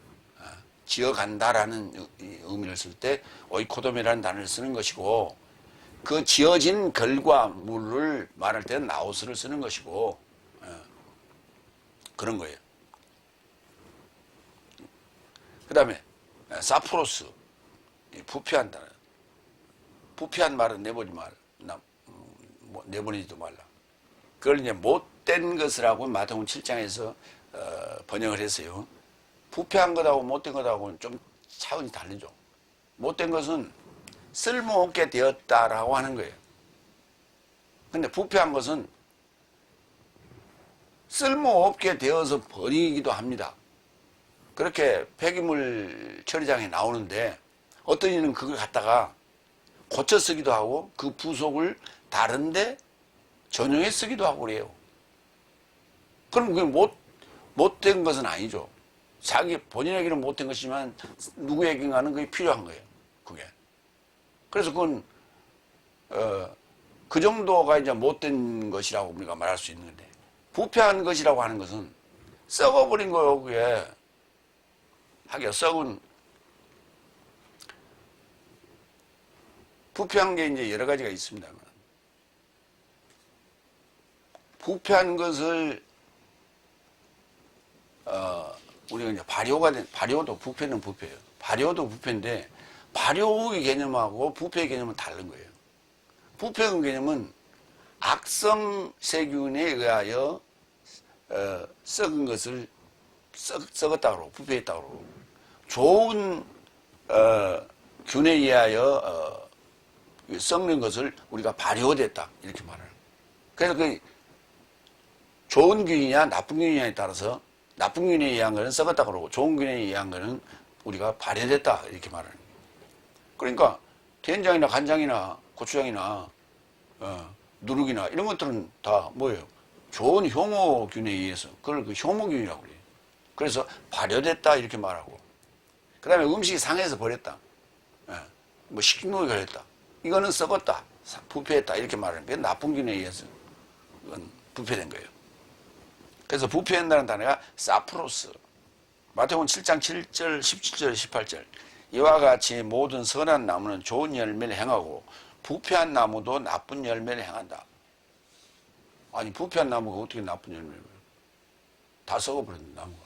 지어간다라는 의미를 쓸 때 오이코도메라는 단어를 쓰는 것이고 그 지어진 결과물을 말할 때는 나우스를 쓰는 것이고 그런 거예요. 그 다음에 사프로스 부패한 단어. 부패한 말은 내보내지도 말라. 그걸 이제 못된 것이라고 마태복음 7장에서 번역을 했어요. 부패한 것하고 못된 것하고는 좀 차원이 다르죠. 못된 것은 쓸모없게 되었다라고 하는 거예요. 근데 부패한 것은 쓸모없게 되어서 버리기도 합니다. 그렇게 폐기물 처리장에 나오는데 어떤 이는 그걸 갖다가 고쳐 쓰기도 하고 그 부속을 다른데 전용해 쓰기도 하고 그래요. 그럼 그게 못된 것은 아니죠. 자기 본인에게는 못된 것이지만 누구에게는 그게 필요한 거예요. 그게. 그래서 그건 그 정도가 이제 못된 것이라고 우리가 말할 수 있는 건데, 부패한 것이라고 하는 것은 썩어버린 거예요. 그게 하기야 썩은, 부패한 게 이제 여러 가지가 있습니다만, 부패한 것을 우리가 이제 발효도 부패는 부패예요. 발효도 부패인데 발효의 개념하고 부패의 개념은 다른 거예요. 부패의 개념은 악성 세균에 의하여 썩은 것을 썩었다 그러고 부패했다 그러고, 좋은 균에 의하여 썩는 것을 우리가 발효됐다 이렇게 말해요. 그래서 그 좋은 균이냐 나쁜 균이냐에 따라서 나쁜 균에 의한 것은 썩었다 그러고 좋은 균에 의한 것은 우리가 발효됐다 이렇게 말하는 거예요. 그러니까 된장이나 간장이나 고추장이나 누룩이나 이런 것들은 다 뭐예요? 좋은 효모균에 의해서 그걸 그 효모균이라고 그래요. 그래서 발효됐다 이렇게 말하고, 그 다음에 음식이 상해서 버렸다, 뭐 식중독이 걸렸다, 이거는 썩었다, 부패했다 이렇게 말하는 거예요. 나쁜 균에 의해서 이건 부패된 거예요. 그래서 부패한다는 단어가 사프로스. 마태복음 7장 7절, 17절, 18절. 이와 같이 모든 선한 나무는 좋은 열매를 행하고 부패한 나무도 나쁜 열매를 행한다. 아니, 부패한 나무가 어떻게 나쁜 열매를? 다 썩어버린 나무가.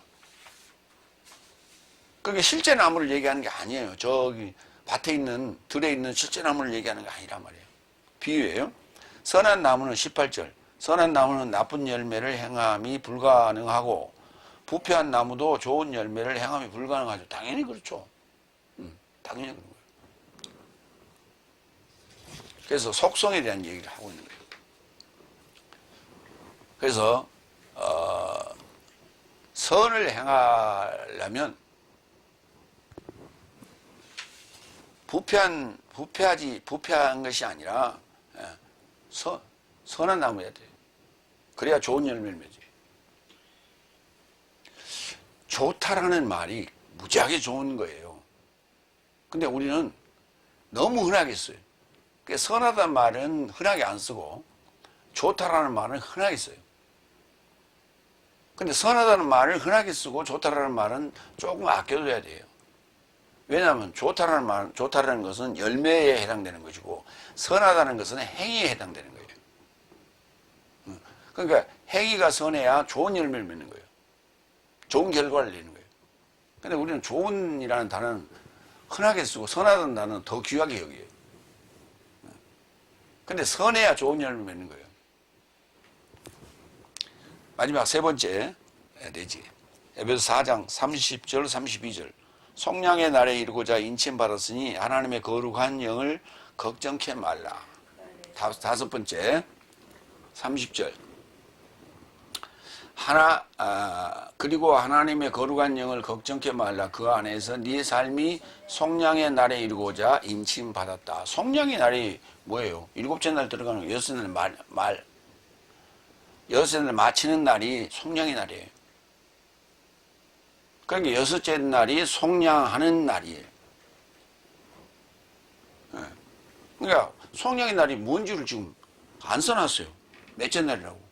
그게 실제 나무를 얘기하는 게 아니에요. 저기 밭에 있는, 들에 있는 실제 나무를 얘기하는 게 아니란 말이에요. 비유예요. 선한 나무는 18절. 선한 나무는 나쁜 열매를 행함이 불가능하고 부패한 나무도 좋은 열매를 행함이 불가능하죠. 당연히 그렇죠. 당연히 그런 거예요. 그래서 속성에 대한 얘기를 하고 있는 거예요. 그래서 선을 행하려면 부패한 것이 아니라 선한 나무여야 돼요. 그래야 좋은 열매를 맺어요. 좋다라는 말이 무지하게 좋은 거예요. 근데 우리는 너무 흔하게 써요. 선하다는 말은 흔하게 안 쓰고 좋다라는 말은 흔하게 써요. 근데 선하다는 말을 흔하게 쓰고 좋다라는 말은 조금 아껴둬야 돼요. 왜냐하면 좋다라는 것은 열매에 해당되는 것이고 선하다는 것은 행위에 해당되는 거예요. 그러니까 행위가 선해야 좋은 열매를 맺는 거예요. 좋은 결과를 내는 거예요. 근데 우리는 좋은이라는 단어는 흔하게 쓰고 선하다는 단어는 더 귀하게 여겨요. 근데 선해야 좋은 열매를 맺는 거예요. 마지막 세 번째 되지. 에베소 4장 30절 32절. 속량의 날에 이르고자 인침받았으니 하나님의 거룩한 영을 걱정케 말라. 다섯 번째 30절. 그리고 하나님의 거룩한 영을 걱정케 말라. 그 안에서 네 삶이 속량의 날에 이르고자 인침받았다. 속량의 날이 뭐예요? 일곱째 날 들어가는 거, 여섯째 날 여섯째 날 마치는 날이 속량의 날이에요. 그러니까 여섯째 날이 속량하는 날이에요. 그러니까 속량의 날이 뭔지를 지금 안 써놨어요. 몇째 날이라고.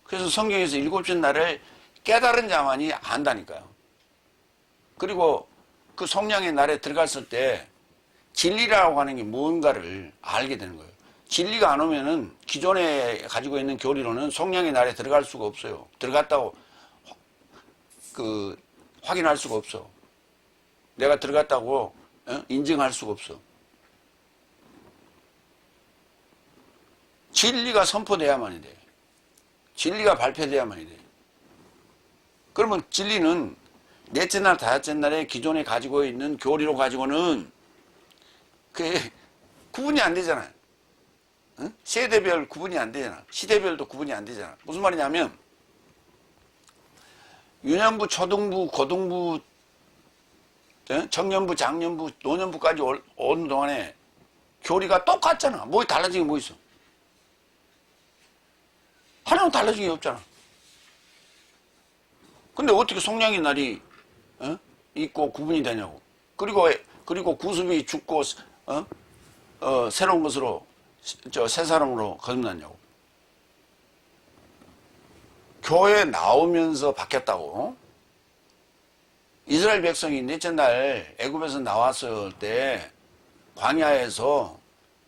그래서 성경에서 일곱째 날을 깨달은 자만이 안다니까요. 그리고 그 속량의 날에 들어갔을 때 진리라고 하는 게 뭔가를 알게 되는 거예요. 진리가 안 오면은 기존에 가지고 있는 교리로는 속량의 날에 들어갈 수가 없어요. 들어갔다고 확인할 수가 없어. 내가 들어갔다고 인증할 수가 없어. 진리가 선포돼야만이 돼. 진리가 발표돼야만이 돼. 그러면 진리는 넷째 날, 다섯째 날에 기존에 가지고 있는 교리로 가지고는 그게 구분이 안 되잖아요. 세대별 구분이 안 되잖아. 시대별도 구분이 안 되잖아. 무슨 말이냐면 유년부, 초등부, 고등부, 청년부, 장년부, 노년부까지 오는 동안에 교리가 똑같잖아. 뭐 달라진 게 뭐 있어? 하나는 달라진 게 없잖아. 근데 어떻게 송량의 날이 있고 구분이 되냐고. 그리고 구습이 죽고 새로운 것으로 새 사람으로 거듭났냐고. 교회 나오면서 바뀌었다고. 이스라엘 백성이 넷째 날 애굽에서 나왔을 때 광야에서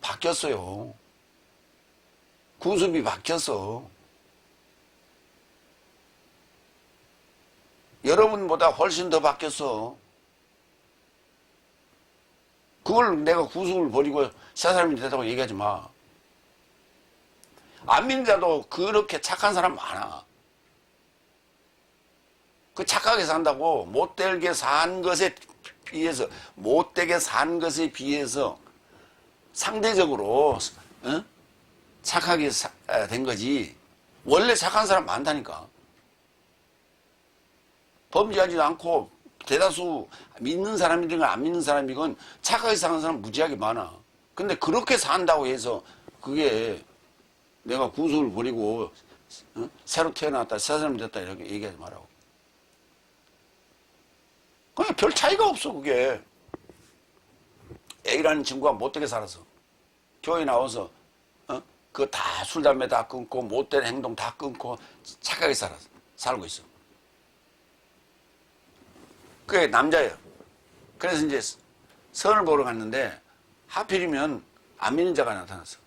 바뀌었어요. 구습이 바뀌었어. 여러분보다 훨씬 더 바뀌었어. 그걸 내가 구습을 버리고 새 사람이 됐다고 얘기하지 마. 안 믿는 자도 그렇게 착한 사람 많아. 그 착하게 산다고 못되게 산 것에 비해서 상대적으로 착하게 된 거지. 원래 착한 사람 많다니까. 범죄하지도 않고 대다수 믿는 사람이든 안 믿는 사람이건 착하게 사는 사람 무지하게 많아. 근데 그렇게 산다고 해서 그게 내가 구속을 버리고 새로 태어났다, 새 사람이 됐다 이렇게 얘기하지 말라고. 그냥 별 차이가 없어. 그게 A라는 친구가 못되게 살아서 교회 나와서 그 다 술 담배 다 끊고 못된 행동 다 끊고 착하게 살고 있어. 그게 남자예요. 그래서 이제 선을 보러 갔는데 하필이면 안 믿는 자가 나타났어.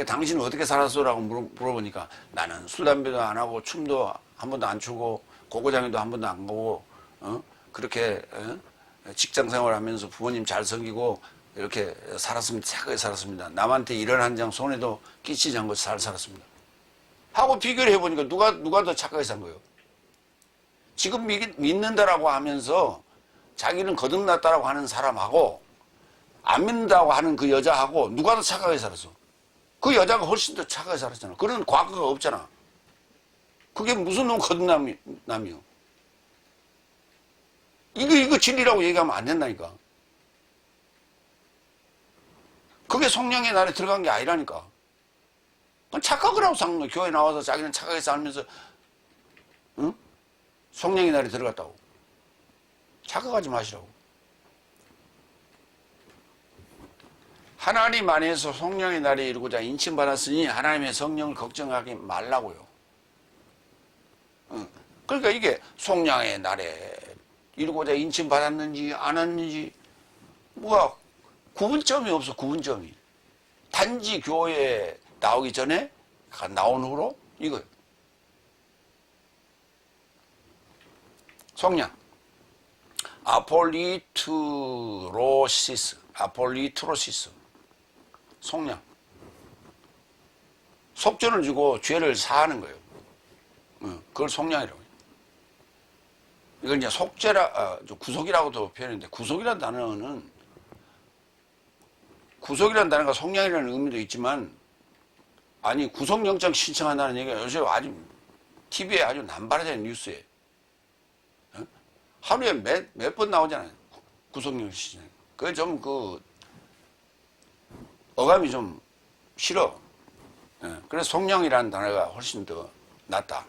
당신은 어떻게 살았어? 라고 물어보니까 나는 술 담배도 안 하고 춤도 한 번도 안 추고 고고장에도 한 번도 안 가고 그렇게 직장 생활하면서 부모님 잘 섬기고 이렇게 살았습니다. 착하게 살았습니다. 남한테 이런 한 장 손에도 끼치지 않고 잘 살았습니다. 하고 비교를 해보니까 누가 더 착하게 산 거예요? 지금 믿는다라고 하면서 자기는 거듭났다라고 하는 사람하고 안 믿는다고 하는 그 여자하고 누가 더 착하게 살았어? 그 여자가 훨씬 더 착하게 살았잖아. 그런 과거가 없잖아. 그게 무슨 놈 거듭남이요? 이거 진리라고 얘기하면 안 된다니까. 그게 성령의 날에 들어간 게 아니라니까. 착각을 하고 사는 거야. 교회 나와서 자기는 착하게 살면서 성령의 날에 들어갔다고. 착각하지 마시라고. 하나님 안에서 성령의 날에 이루고자 인침받았으니 하나님의 성령을 걱정하지 말라고요. 그러니까 이게 성령의 날에 이루고자 인침받았는지 안 했는지 뭐가 구분점이 없어. 구분점이. 단지 교회에 나오기 전에 나온 후로 이거예요. 성령 아폴리트로시스 성령 속전을 주고 죄를 사하는 거예요. 그걸 성령이라고 해요. 이걸 이제 구속이라고도 표현했는데 구속이라는 단어가 성령이라는 의미도 있지만 구속영장 신청한다는 얘기가 요새 아주 TV에 아주 남발하는 뉴스에 하루에 몇 번 나오잖아요. 구속영장 신청. 그게 좀 어감이 좀 싫어. 그래서 성령이라는 단어가 훨씬 더 낫다.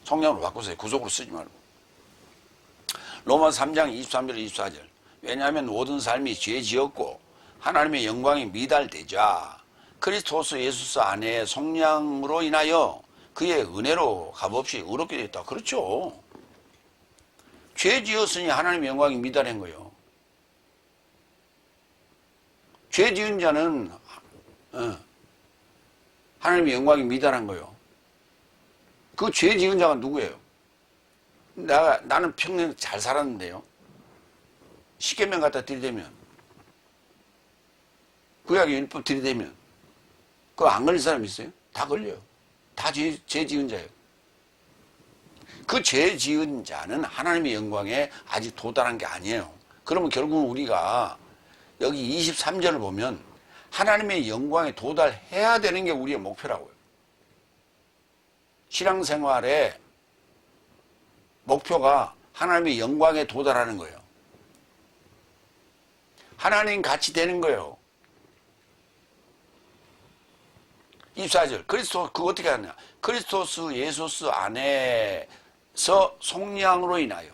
성령으로 바꾸세요. 구속으로 쓰지 말고. 로마서 3장 23절 24절. 왜냐하면 모든 삶이 죄 지었고 하나님의 영광이 미달되자 그리스도스 예수스 안에 성령으로 인하여 그의 은혜로 값없이 의롭게 되었다. 그렇죠. 죄 지었으니 하나님의 영광이 미달한 거예요. 죄 지은 자는 하나님의 영광이 미달한 거예요. 그 죄 지은 자가 누구예요? 나는 평생 잘 살았는데요. 십계명 갖다 들이대면 구약의 율법 들이대면 그거 안 걸릴 사람 있어요? 다 걸려요. 다 죄 지은 자예요. 그 죄 지은 자는 하나님의 영광에 아직 도달한 게 아니에요. 그러면 결국은 우리가 여기 23절을 보면 하나님의 영광에 도달해야 되는 게 우리의 목표라고요. 신앙생활에 목표가 하나님의 영광에 도달하는 거예요. 하나님 같이 되는 거예요. 24절 그거 어떻게 하냐. 그리스도스 예수스 안에서 속량으로 인하여.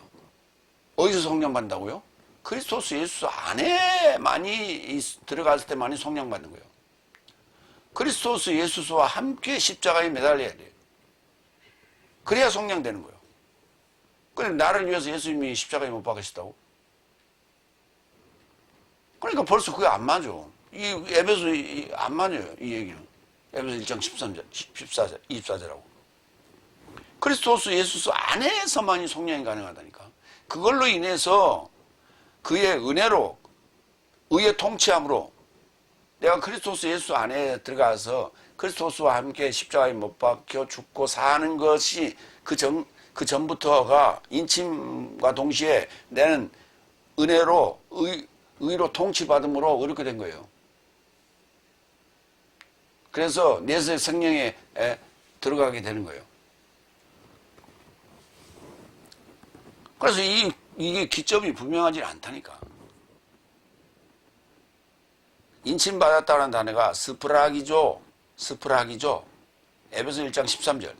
어디서 속량받는다고요? 그리스도스 예수 안에 많이 들어갔을 때 많이 속량받는 거예요. 그리스도스 예수스와 함께 십자가에 매달려야 돼요. 그래야 속량되는 거예요. 그런데 나를 위해서 예수님이 십자가에 못 박으셨다고? 그러니까 벌써 그게 안 맞아. 이 에베소 안 맞아요. 이 얘기는. 에베소 1장 13절, 24절하고. 그리스도스 예수스 안에서만이 속량이 가능하다니까. 그걸로 인해서 그의 은혜로, 의의 통치함으로 내가 그리스도스 예수 안에 들어가서 그리스도스와 함께 십자가에 못 박혀 죽고 사는 것이 그 전부터가 인침과 동시에 나는 은혜로, 의로 통치받음으로 이렇게 된 거예요. 그래서 내세 성령에 들어가게 되는 거예요. 그래서 이게 기점이 분명하지 않다니까. 인침받았다는 단어가 스프라기죠. 에베소 1장 13절.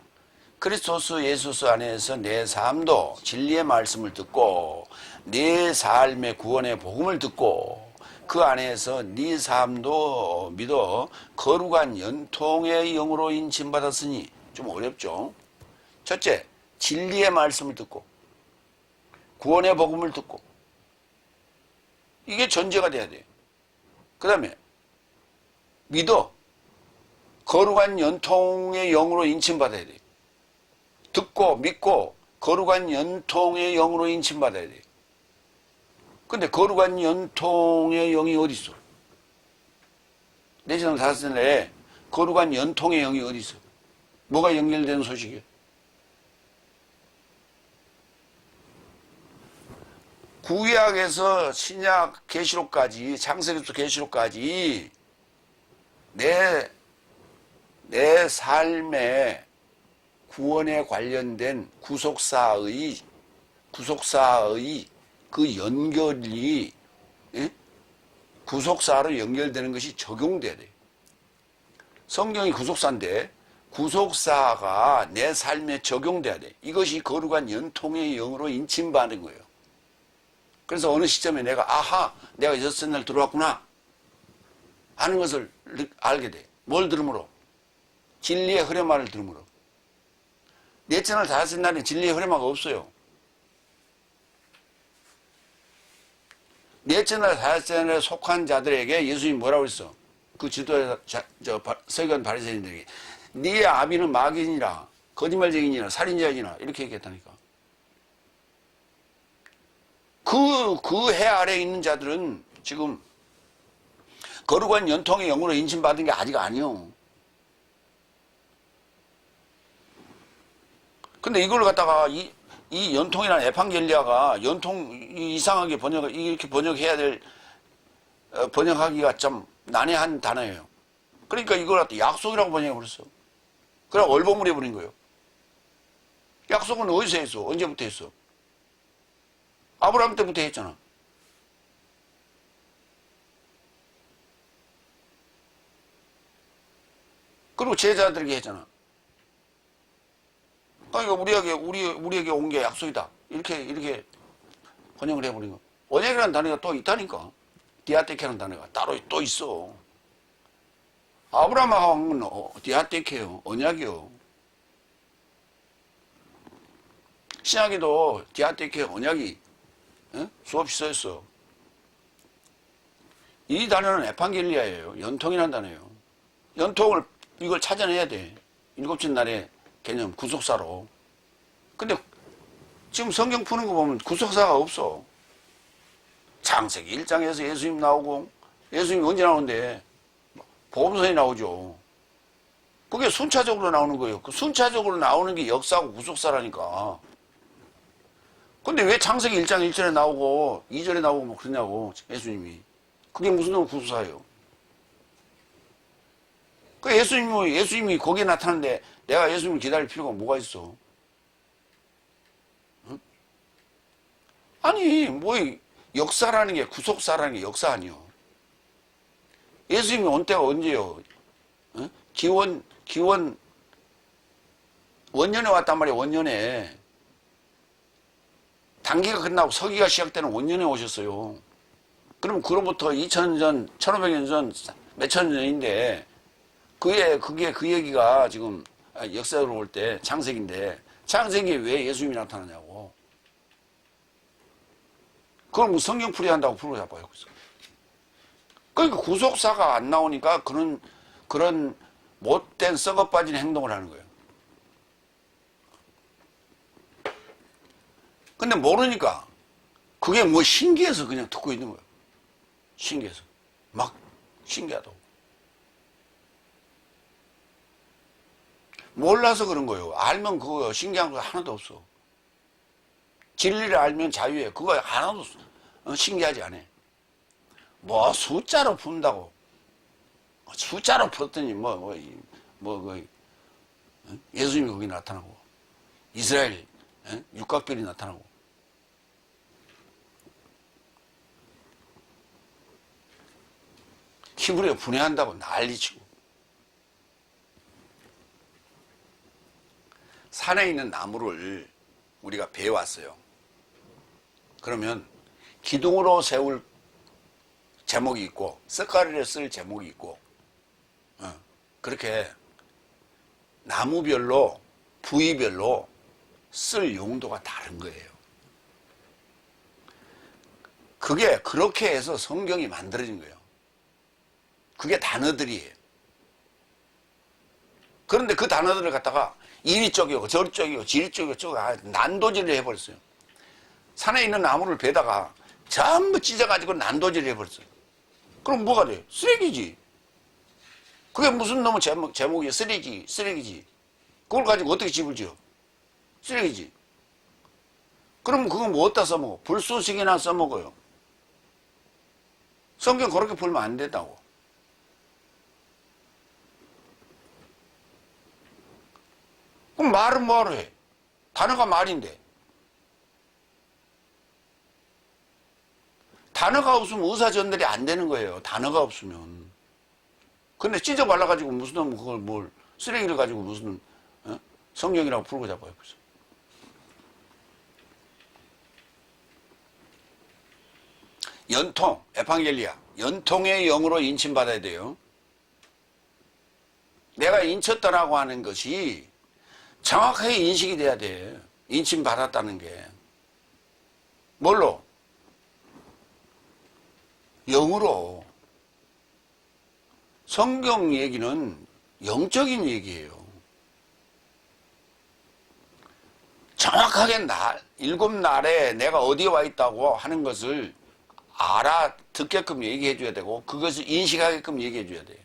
그리스도스 예수스 안에서 내 삶도 진리의 말씀을 듣고 내 삶의 구원의 복음을 듣고 그 안에서 네 삶도 믿어 거룩한 연통의 영으로 인침받았으니. 좀 어렵죠. 첫째, 진리의 말씀을 듣고 구원의 복음을 듣고. 이게 전제가 돼야 돼요. 그 다음에 믿어 거룩한 연통의 영으로 인침받아야 돼요. 듣고 믿고 거룩한 연통의 영으로 인침받아야 돼요. 근데 거룩한 연통의 영이 어디 있어? 내신을 닫았을 때 거룩한 연통의 영이 어디 있어? 뭐가 연결되는 소식이에요? 구약에서 신약 계시록까지, 창세기부터 계시록까지 내 삶의 구원에 관련된 구속사의 그 연결이, 예? 구속사로 연결되는 것이 적용돼야 돼요. 성경이 구속사인데 구속사가 내 삶에 적용돼야 돼. 이것이 거룩한 연통의 영으로 인침받는 거예요. 그래서 어느 시점에 내가 내가 잊었을 날 들어왔구나 하는 것을 알게 돼. 뭘 들음으로? 진리의 흐름화를 들음으로. 넷째 날 다섯째 날에 진리의 흐름화가 없어요. 넷째 날 다섯째 날에 속한 자들에게 예수님이 뭐라고 했어? 그 지도에 서기관 바리새인들에게 네 아비는 마귀니라, 거짓말쟁이니라, 살인자이니라 이렇게 얘기했다니까. 그 해 아래에 있는 자들은 지금 거룩한 연통의 영으로 인침받은 게 아직 아니요. 근데 이걸 갖다가 이 연통이라는 에판겔리아가 연통 이상하게 이렇게 번역하기가 좀 난해한 단어예요. 그러니까 이걸 갖다 약속이라고 번역해버렸어. 그래 얼버무려 버린 거예요. 약속은 어디서 했어? 언제부터 했어? 아브라함 때부터 했잖아. 그리고 제자들에게 했잖아. 그러니까 우리에게 온 게 약속이다. 이렇게 번역을 해버린 거. 언약이라는 단어가 또 있다니까. 디아테케라는 단어가 따로 또 있어. 아브라함하고 한 건 디아테케요. 언약이요. 신약에도 디아테케 언약이 수없이 써있어. 이 단어는 에판겔리아예요. 연통이라는 단어예요. 연통을 이걸 찾아내야 돼. 일곱째 날의 개념 구속사로. 근데 지금 성경 푸는 거 보면 구속사가 없어. 창세기 1장에서 예수님 나오고, 예수님이 언제 나오는데 복음서에 나오죠. 그게 순차적으로 나오는 거예요. 그 순차적으로 나오는 게 역사고 구속사라니까. 근데 왜 창세기 1장 1절에 나오고 2절에 나오고 뭐 그러냐고, 예수님이. 그게 무슨 구속사예요? 그 예수님이 거기에 나타나는데 내가 예수님을 기다릴 필요가 뭐가 있어? 응? 아니, 뭐, 역사라는 게, 구속사라는 게 역사 아니요. 예수님이 온 때가 언제요? 어? 원년에 왔단 말이에요, 원년에. 단기가 끝나고 서기가 시작되는 원년에 오셨어요. 그럼 그로부터 2000년 전, 1500년 전, 몇천 년인데, 그게 그 얘기가 지금 역사로 올 때 창세기인데, 창세기에 왜 예수님이 나타나냐고. 그걸 뭐 성경풀이 한다고 풀어잡아요. 그러니까 구속사가 안 나오니까 그런 못된 썩어 빠진 행동을 하는 거예요. 근데 모르니까 그게 뭐 신기해서 그냥 듣고 있는 거예요. 신기해서. 막 신기하다고. 몰라서 그런 거예요. 알면 그거 신기한 거 하나도 없어. 진리를 알면 자유해. 그거 하나도 신기하지 않아. 뭐 숫자로 푼다고. 숫자로 풀었더니 예수님이 거기 나타나고 이스라엘 육각별이 나타나고 히브리어 분해한다고 난리치고. 산에 있는 나무를 우리가 베어왔어요. 그러면 기둥으로 세울 제목이 있고 썩가리를 쓸 제목이 있고 그렇게 나무별로 부위별로 쓸 용도가 다른 거예요. 그게 그렇게 해서 성경이 만들어진 거예요. 그게 단어들이에요. 그런데 그 단어들을 갖다가 이리 쪽이고 저리 쪽이고 지리 쪽이고 난도질을 해버렸어요. 산에 있는 나무를 베다가 전부 찢어가지고 난도질을 해버렸어요. 그럼 뭐가 돼요? 쓰레기지. 그게 무슨 놈의 제목이야? 쓰레기지. 그걸 가지고 어떻게 집을 지어? 쓰레기지. 그럼 그건 뭐 어디다 써먹어? 불쏘시개나 써먹어요. 성경 그렇게 풀면 안 된다고. 그럼 말은 뭐하러 해? 단어가 말인데. 단어가 없으면 의사 전달이 안 되는 거예요. 단어가 없으면. 근데 찢어 발라가지고 무슨 놈 그걸 쓰레기를 가지고 무슨 성경이라고 풀고 잡아요. 벌써. 연통, 에판겔리아. 연통의 영으로 인침받아야 돼요. 내가 인쳤다라고 하는 것이 정확하게 인식이 돼야 돼. 인침받았다는 게. 뭘로? 영으로. 성경 얘기는 영적인 얘기예요. 정확하게 7날에 내가 어디에 와 있다고 하는 것을 알아듣게끔 얘기해 줘야 되고 그것을 인식하게끔 얘기해 줘야 돼요.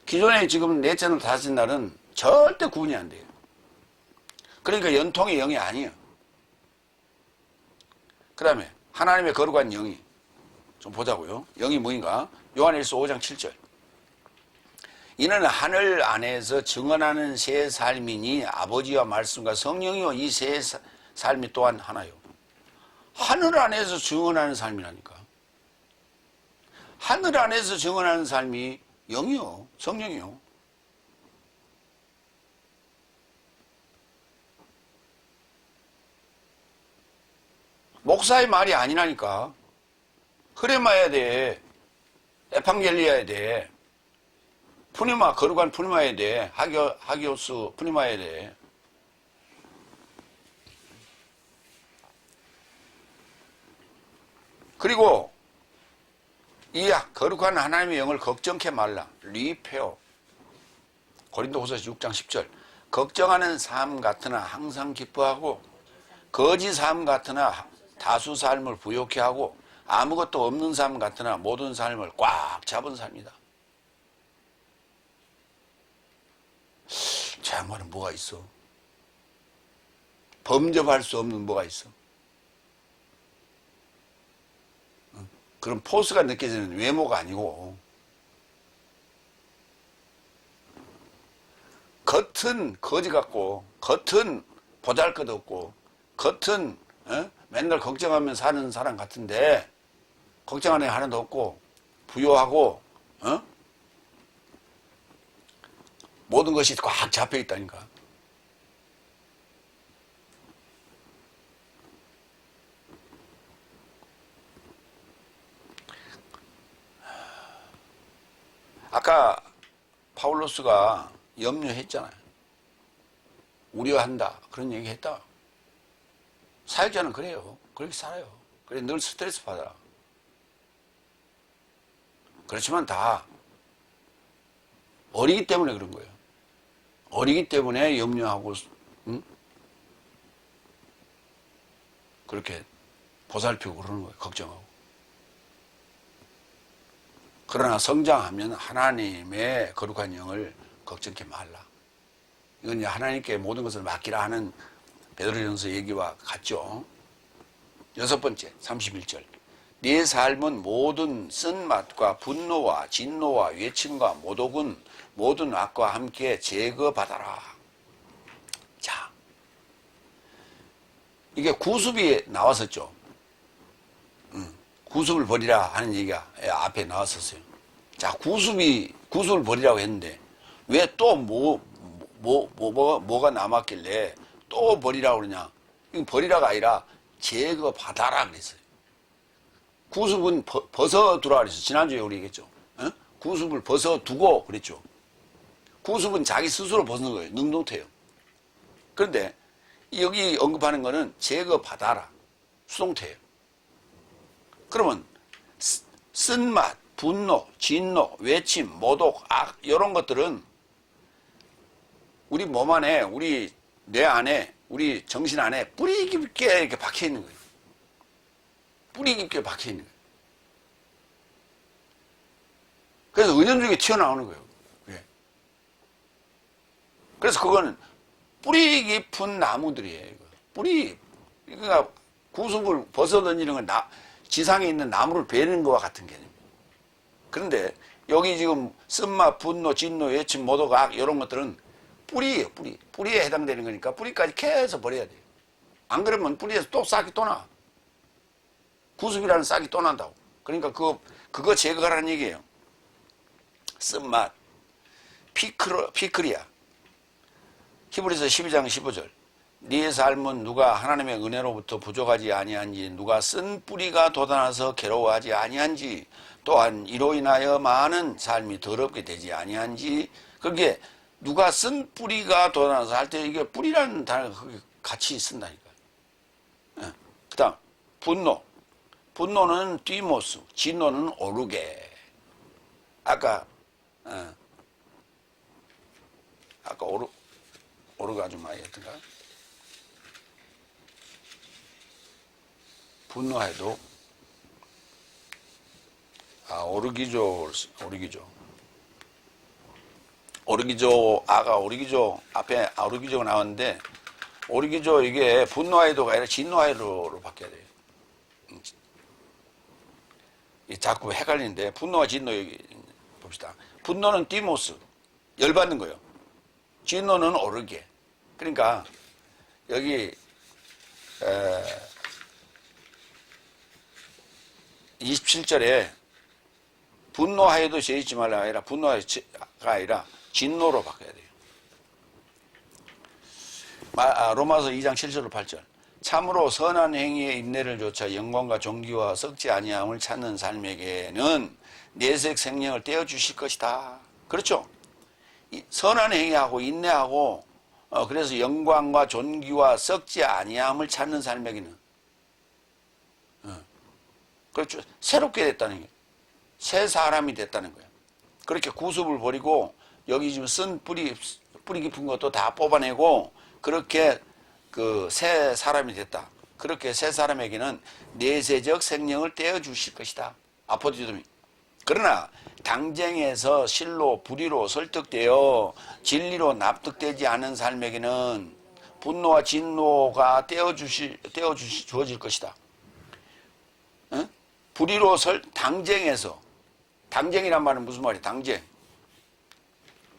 기존에 지금 넷째 날, 다섯째 날은 절대 구분이 안 돼요. 그러니까 연통의 영이 아니에요. 그 다음에 하나님의 거룩한 영이 좀 보자고요. 영이 뭐인가? 요한일서 5장 7절. 이는 하늘 안에서 증언하는 새 삶이니 아버지와 말씀과 성령이요 이 새 삶이 또한 하나요. 하늘 안에서 증언하는 삶이라니까. 하늘 안에서 증언하는 삶이 영이요, 성령이요. 목사의 말이 아니라니까. 흐레마야 돼. 에판겔리아야 돼. 푸니마, 거룩한 푸니마야 돼. 하기오스 푸니마야 돼. 그리고 이 거룩한 하나님의 영을 걱정케 말라. 리페오. 고린도후서 6장 10절. 걱정하는 삶 같으나 항상 기뻐하고 거지 삶 같으나 다수 삶을 부욕해 하고 아무것도 없는 삶 같으나 모든 삶을 꽉 잡은 삶이다. 저 양반은 뭐가 있어? 범접할 수 없는 뭐가 있어? 그런 포스가 느껴지는 외모가 아니고 겉은 거지 같고 겉은 보잘것없고 겉은 맨날 걱정하면 사는 사람 같은데 걱정하는 애 하나도 없고 부유하고 모든 것이 꽉 잡혀 있다니까. 아까 파울로스가 염려했잖아요. 우려한다. 그런 얘기 했다. 사역자는 그래요. 그렇게 살아요. 그래, 늘 스트레스 받아. 그렇지만 다 어리기 때문에 그런 거예요. 어리기 때문에 염려하고, 그렇게 보살피고 그러는 거예요. 걱정하고. 그러나 성장하면 하나님의 거룩한 영을 걱정케 말라. 이건 이제 하나님께 모든 것을 맡기라 하는 베드로전서 얘기와 같죠. 6번째 31절. 네 삶은 모든 쓴맛과 분노와 진노와 외침과 모독은 모든 악과 함께 제거받아라. 자, 이게 구습이 나왔었죠. 구습을 버리라 하는 얘기가 앞에 나왔었어요. 자, 구습을 버리라고 했는데 왜 또 뭐가 남았길래 또 버리라고 그러냐? 이건 버리라가 아니라 제거받아라 그랬어요. 구습은 벗어두라 그랬어요. 지난주에 우리 얘기했죠. 구습을 벗어두고 그랬죠. 구습은 자기 스스로 벗는 거예요. 능동태요. 그런데 여기 언급하는 거는 제거받아라. 수동태예요. 그러면 쓴맛, 분노, 진노, 외침, 모독, 악 이런 것들은 우리 몸 안에, 우리 뇌 안에, 우리 정신 안에 뿌리 깊게 이렇게 박혀 있는 거예요. 뿌리 깊게 박혀 있는 거예요. 그래서 은연중에 튀어나오는 거예요. 예. 그래서 그거는 뿌리 깊은 나무들이에요. 이거. 그러니까 구습을 벗어던지는 건 지상에 있는 나무를 베는 것과 같은 개념이에요. 그런데 여기 지금 쓴맛, 분노, 진노, 외침, 모독, 악 이런 것들은 뿌리예요. 뿌리에 해당되는 거니까 뿌리까지 캐서 버려야 돼요. 안 그러면 뿌리에서 또 싹이 또 나. 구습이라는 싹이 또 난다고. 그러니까 그거 제거하라는 얘기예요. 쓴맛, 피크리야. 히브리서 12장 15절. 네 삶은 누가 하나님의 은혜로부터 부족하지 아니한지, 누가 쓴 뿌리가 돋아나서 괴로워하지 아니한지, 또한 이로 인하여 많은 삶이 더럽게 되지 아니한지. 그게 누가 쓴 뿌리가 돋아나서 할 때 이게 뿌리라는 단어가 같이 쓴다니까요. 그 다음 분노. 분노는 디모스, 진노는 오르게. 아까 오르가 아주 많이 했던가? 분노해도 오르기조 앞에 오르기조가 나왔는데 오르기조 이게 분노해도가 아니라 진노해도로 바뀌어야 돼요. 자꾸 헷갈리는데 분노와 진노 여기 봅시다. 분노는 디모스, 열받는 거예요. 진노는 오르게. 그러니까 여기 27절에 분노하여도 죄짓지 말라 아니라 분노가 아니라 진노로 바꿔야 돼요. 로마서 2장 7절로 8절. 참으로 선한 행위의 인내를 좇아 영광과 존귀와 썩지 아니함을 찾는 삶에게는 내색 생명을 떼어주실 것이다. 그렇죠? 선한 행위하고 인내하고 그래서 영광과 존귀와 썩지 아니함을 찾는 삶에게는 그렇죠. 새롭게 됐다는 거예요. 새 사람이 됐다는 거예요. 그렇게 구습을 버리고 여기 지금 쓴 뿌리 깊은 것도 다 뽑아내고 그렇게 새 사람이 됐다. 그렇게 새 사람에게는 내세적 생명을 떼어주실 것이다. 아포디도미. 그러나 당쟁에서 실로 불의로 설득되어 진리로 납득되지 않은 삶에게는 분노와 진노가 주어질 것이다. 응? 불의로 당쟁에서, 당쟁이란 말은 무슨 말이에요? 당쟁.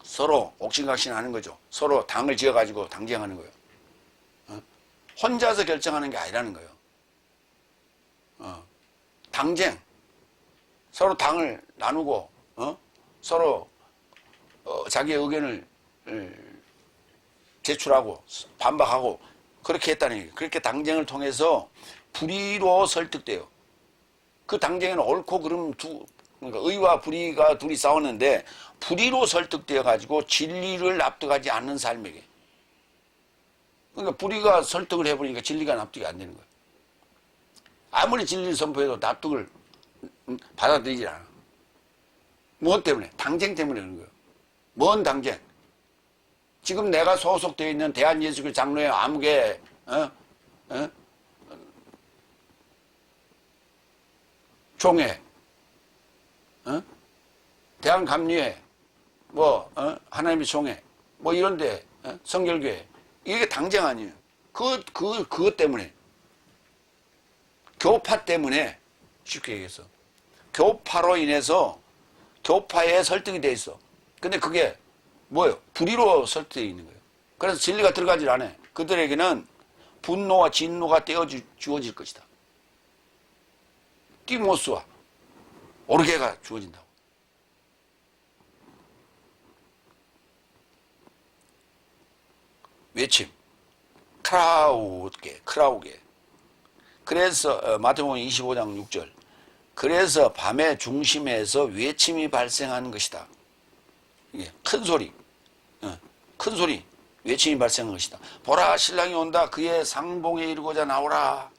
서로 옥신각신 하는 거죠. 서로 당을 지어가지고 당쟁하는 거예요. 혼자서 결정하는 게 아니라는 거예요. 당쟁. 서로 당을 나누고, 서로, 자기의 의견을 제출하고, 반박하고, 그렇게 했다는 얘기예요. 그렇게 당쟁을 통해서 불의로 설득돼요. 그 당쟁에는 옳고 그름 그러니까 의와 불의가 둘이 싸웠는데, 불의로 설득되어 가지고 진리를 납득하지 않는 삶에게. 그러니까 불의가 설득을 해버리니까 진리가 납득이 안 되는 거예요. 아무리 진리를 선포해도 납득을 받아들이지 않아. 무엇 때문에? 당쟁 때문에 그런 거예요. 뭔 당쟁? 지금 내가 소속되어 있는 대한예수교 장로회 아무개, 종회, 대한감리회, 하나님의 종회, 이런데, 성결교회. 이게 당쟁 아니에요. 그것 때문에. 교파 때문에, 쉽게 얘기해서. 교파로 인해서 교파에 설득이 돼 있어. 근데 그게 뭐예요? 불의로 설득되어 있는 거예요. 그래서 진리가 들어가질 않아요. 그들에게는 분노와 진노가 주어질 것이다. 디모스와 오르게가 주어진다고. 외침. 크라우게. 그래서 마태복음 25장 6절. 그래서 밤의 중심에서 외침이 발생하는 것이다. 이게 큰 소리, 외침이 발생한 것이다. 보라, 신랑이 온다. 그의 상봉에 이르고자 나오라.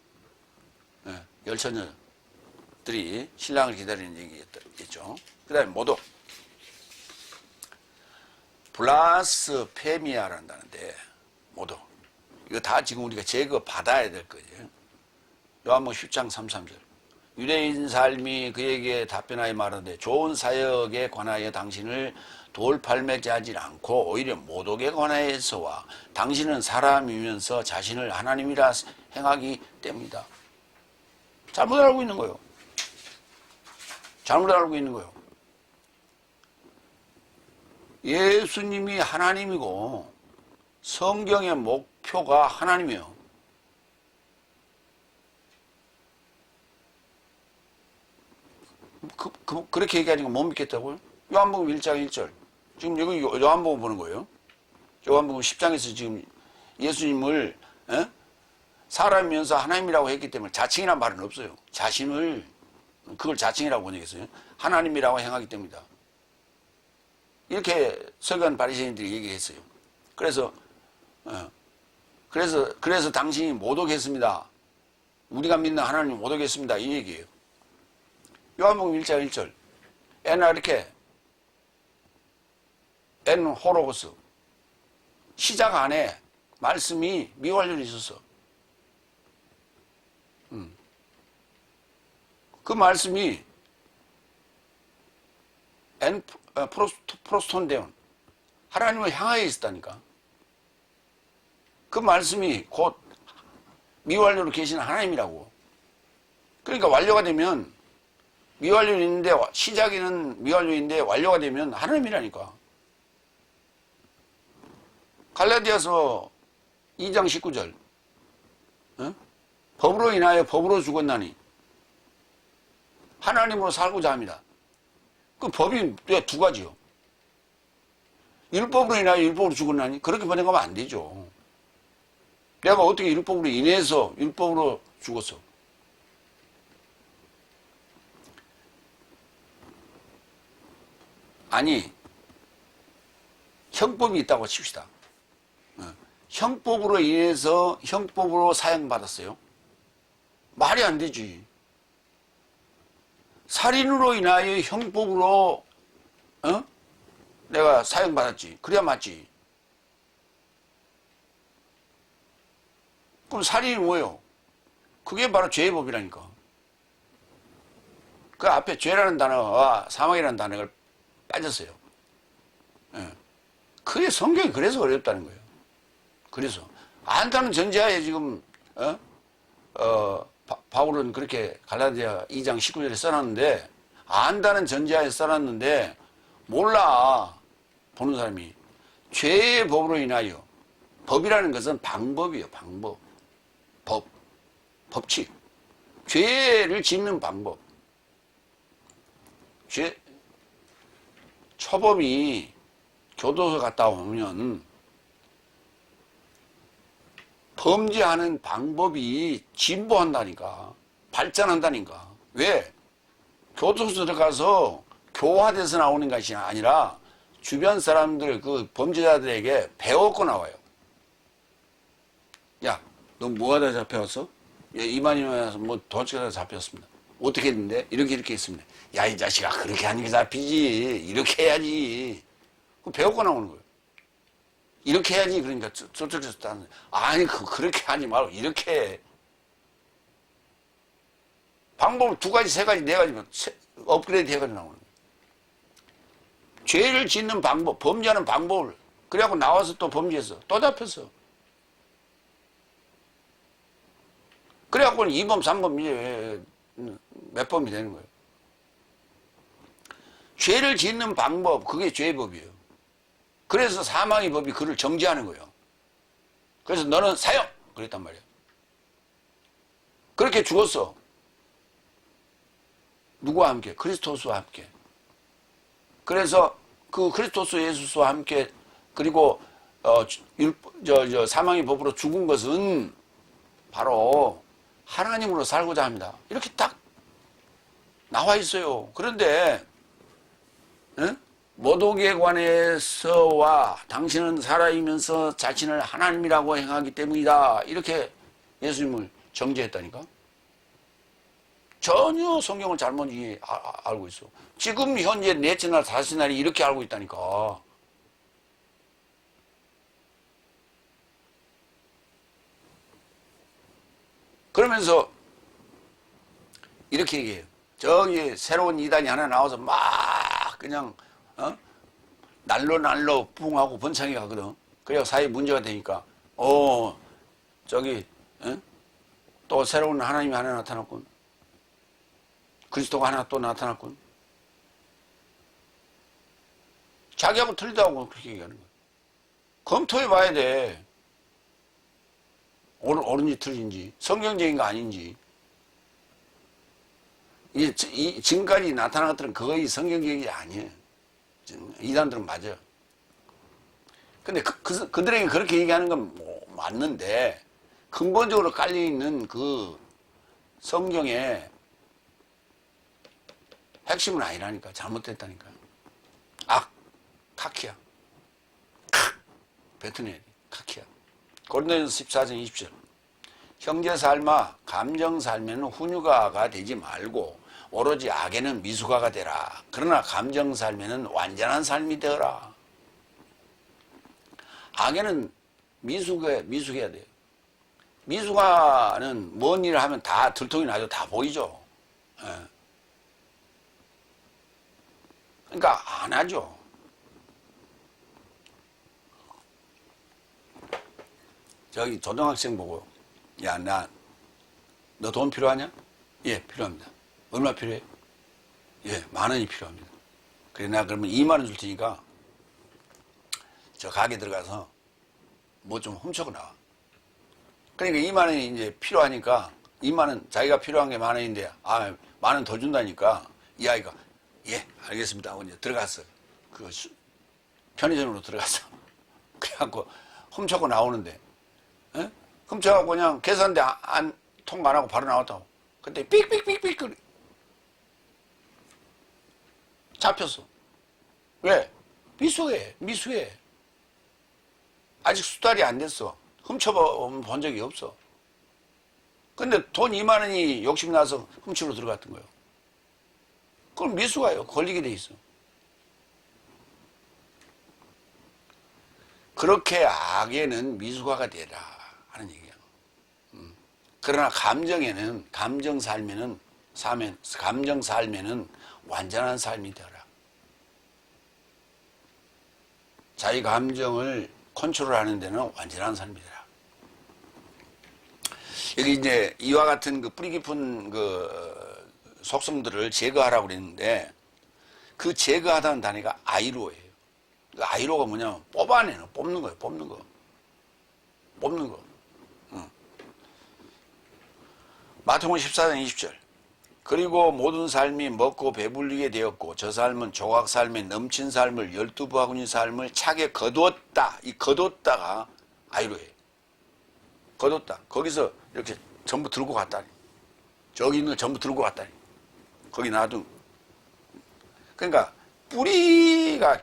열처녀들이 신랑을 기다리는 얘기겠죠. 그 다음에 모독. 블라스페미아란다는데, 모독. 이거 다 지금 우리가 제거 받아야 될 거예요. 요한복음 10장 33절. 유대인 삶이 그에게 답변하여 말하되 좋은 사역에 관하여 당신을 돌팔매질하지 않고 오히려 모독에 관하여서와 당신은 사람이면서 자신을 하나님이라 행하기 때문이다. 잘못 알고 있는 거예요. 잘못 알고 있는 거예요. 예수님이 하나님이고 성경의 목표가 하나님이에요. 그렇게 얘기하니까 못 믿겠다고요? 요한복음 1장 1절. 지금 여기 요한복음 보는 거예요. 요한복음 10장에서 지금 예수님을 사람이면서 하나님이라고 했기 때문에 자칭이란 말은 없어요. 자신을 그걸 자칭이라고 번역했어요. 하나님이라고 행하기 때문이다. 이렇게 서기관 바리새인들이 얘기했어요. 그래서 당신이 모독했습니다. 우리가 믿는 하나님 모독했습니다. 이 얘기예요. 요한복음 1장 1절. 엔 호로고스. 시작 안에 말씀이 미완료로 있었어. 그 말씀이 프로스톤데온. 하나님을 향하여 있었다니까. 그 말씀이 곧 미완료로 계신 하나님이라고. 그러니까 완료가 되면 미완료는 있는데 시작에는 미완료인데 완료가 되면 하나님이라니까. 갈라디아서 2장 19절. 법으로 인하여 법으로 죽었나니 하나님으로 살고자 합니다. 그 법이 두 가지요. 율법으로 인하여 율법으로 죽었나니 그렇게 번역하면 안 되죠. 내가 어떻게 율법으로 인해서 율법으로 죽었어? 아니, 형법이 있다고 칩시다. 형법으로 인해서 형법으로 사형받았어요. 말이 안 되지. 살인으로 인하여 형법으로 내가 사형받았지. 그래야 맞지. 그럼 살인이 뭐예요? 그게 바로 죄의 법이라니까. 그 앞에 죄라는 단어와 사망이라는 단어가 빠졌어요. 그게 성경이 그래서 어렵다는 거예요. 그래서 안다는 전제하에 지금 바울은 그렇게 갈라디아 2장 19절에 써놨는데, 안다는 전제하에 써놨는데 몰라 보는 사람이. 죄의 법으로 인하여. 법이라는 것은 방법이에요. 방법. 법칙, 죄를 짓는 방법. 초법이 교도소 갔다 오면 범죄하는 방법이 진보한다니까, 발전한다니까. 왜? 교도소 들어가서 교화돼서 나오는 것이 아니라 주변 사람들, 그 범죄자들에게 배웠고 나와요. 야, 너 뭐하다 잡혀왔어? 야, 이만희면서 뭐 도둑질하다 잡혔습니다. 어떻게 했는데? 이렇게 했습니다. 야, 이 자식아, 그렇게 하는 게 잡히지. 이렇게 해야지. 배우고 나오는 거예요. 이렇게 해야지. 그러니까 저쪽에서 따는. 아니, 그렇게 하지 말고 이렇게 해. 방법을 2가지, 3가지, 4가지 업그레이드 해가지고 나오는 거예요. 죄를 짓는 방법, 범죄하는 방법을. 그래갖고 나와서 또 범죄했어. 또 잡혔어. 그래갖고는 2범, 3범 이제 몇 범이 되는 거예요. 죄를 짓는 방법, 그게 죄법이에요. 그래서 사망의 법이 그를 정지하는 거예요. 그래서 너는 사형! 그랬단 말이에요. 그렇게 죽었어. 누구와 함께? 그리스도스와 함께. 그래서 그 그리스도스 예수스와 함께, 그리고 사망의 법으로 죽은 것은 바로 하나님으로 살고자 합니다. 이렇게 딱 나와 있어요. 그런데 모독에 관해서와 당신은 살아있으면서 자신을 하나님이라고 행하기 때문이다. 이렇게 예수님을 정죄했다니까. 전혀 성경을 잘못 알고 있어. 지금 현재 넷째 날, 다섯째 날이 이렇게 알고 있다니까. 그러면서 이렇게 얘기해요. 저기 새로운 이단이 하나 나와서 막 그냥 날로 뿡하고 번창해 가거든. 그래야 사회에 문제가 되니까 저기 또 새로운 하나님이 하나 나타났군. 그리스도가 하나 또 나타났군. 자기하고 틀리다고 그렇게 얘기하는 거야. 검토해 봐야 돼. 옳은지 틀린지, 성경적인 거 아닌지. 지금까지 나타난 것들은 거의 성경적인 게 아니에요. 이단들은 맞아요. 근데 그들에게 그렇게 얘기하는 건 맞는데, 근본적으로 깔려있는 그 성경의 핵심은 아니라니까. 잘못됐다니까. 카키야. 뱉어내야 돼. 카키야. 고린도전서 14장 20절. 형제 삶아 감정 삶에는 훈육아가 되지 말고 오로지 악에는 미숙아가 되라. 그러나 감정 삶에는 완전한 삶이 되어라. 악에는 미숙해야 돼요. 미숙아는 뭔 일을 하면 다 들통이 나죠. 다 보이죠. 그러니까 안 하죠. 저기 초등학생 보고, 야, 너 돈 필요하냐? 예, 필요합니다. 얼마 필요해? 예, 10,000원이 필요합니다. 그래, 나 그러면 20,000원 줄 테니까 저 가게 들어가서 뭐 좀 훔쳐고 나와. 그러니까 20,000원이 이제 필요하니까 20,000원, 자기가 필요한 게 10,000원인데, 10,000원 더 준다니까 이 아이가, 예, 알겠습니다 하고 이제 들어갔어. 편의점으로 들어갔어. 그래갖고 훔쳐고 나오는데, 훔쳐갖고 그냥 계산대 통과 안 하고 바로 나왔다고. 그때 삑삑삑삑 잡혔어. 왜? 미수해. 아직 수달이 안 됐어. 훔쳐본 적이 없어. 근데 돈 20,000원이 욕심나서 훔치러 들어갔던 거예요. 그럼 미수가요. 걸리게 돼 있어. 그렇게 악에는 미수가가 되라 하는 얘기야. 그러나 감정 삶에는 완전한 삶이 되라. 자기 감정을 컨트롤하는 데는 완전한 삶이 되라. 여기 이제 이와 같은 그 뿌리 깊은 그 속성들을 제거하라고 그랬는데, 그 제거하다는 단어가 아이로예요. 그 아이로가 뭐냐면 뽑는 거예요. 뽑는 거. 마태복음 14장 20절. 그리고 모든 삶이 먹고 배불리게 되었고 저 삶은 조각 삶에 넘친 삶을 12바구니 삶을 차게 거두었다. 이 거뒀다가 아이로예요. 거뒀다. 거기서 이렇게 전부 들고 갔다니. 저기 있는 걸 전부 들고 갔다니. 거기 놔둔. 그러니까 뿌리가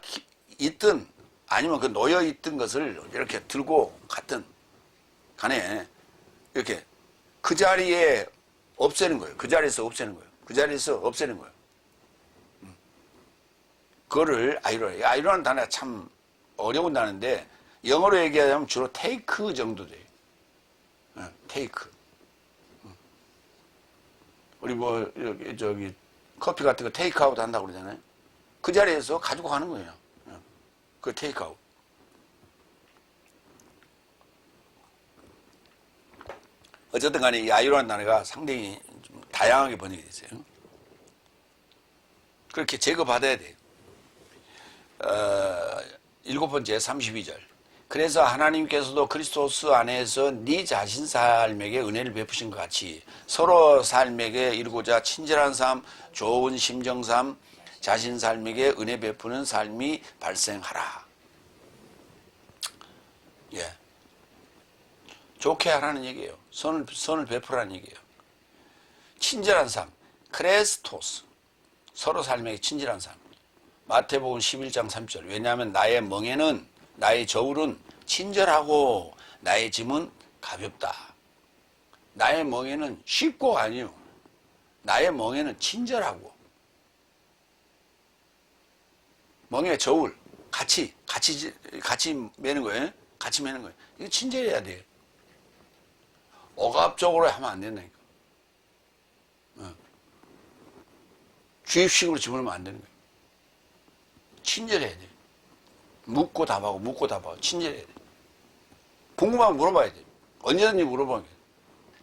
있든 아니면 그 놓여 있던 것을 이렇게 들고 갔든 간에 이렇게 그 자리에 없애는 거예요. 그 자리에서 없애는 거예요. 그 자리에서 없애는 거예요. 그거를 아이로라. 아이로라는 단어가 참 어려운 단어인데 영어로 얘기하자면 주로 테이크 정도 돼요. 테이크. 우리 뭐 저기 커피 같은 거 테이크아웃 한다고 그러잖아요. 그 자리에서 가지고 가는 거예요. 그 테이크아웃. 어쨌든 간에 이 아이로라는 단어가 상당히 좀 다양하게 번역이 됐어요. 그렇게 제거받아야 돼요. 7번째 32절. 그래서 하나님께서도 그리스도스 안에서 네 자신 삶에게 은혜를 베푸신 것 같이 서로 삶에게 이루고자 친절한 삶, 좋은 심정 삶, 자신 삶에게 은혜 베푸는 삶이 발생하라. 예. 좋게 하라는 얘기예요. 선을 베푸라는 얘기예요. 친절한 삶, 크레스토스. 서로 삶에게 친절한 삶. 마태복음 11장 3절. 왜냐하면 나의 멍에는 나의 저울은 친절하고 나의 짐은 가볍다. 나의 멍에는 쉽고 아니요. 나의 멍에는 친절하고. 멍에 저울 같이 매는 거예요. 같이 매는 거예요. 이거 친절해야 돼요. 억압적으로 하면 안 된다니까. 주입식으로 집어넣으면 안 되는 거예요. 친절해야 돼요. 묻고 답하고 친절해야 돼요. 궁금하면 물어봐야 돼요. 언제든지 물어봐야 돼요.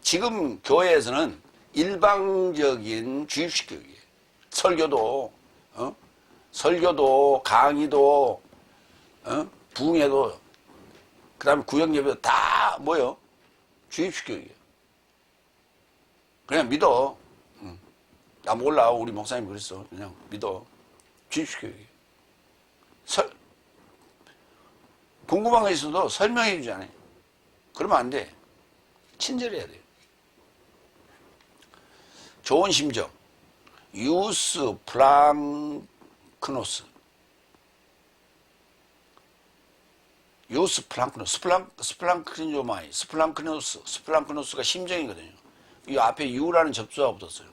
지금 교회에서는 일방적인 주입식 교육이에요. 설교도, 강의도, 부흥회도, 그 다음에 구역예배도 다 뭐요? 주입식 교육이에요. 그냥 믿어. 나 몰라. 우리 목사님 그랬어. 그냥 믿어. 주입식 교육이에요. 궁금한 거 있어도 설명해 주지 않아요. 그러면 안 돼. 친절해야 돼요. 좋은 심정. 유스 플랑크노스. 유스 플랑크노스. 스플랑크니조마이. 스플랑크노스가 심정이거든요. 이 앞에 유라는 접수가 붙었어요.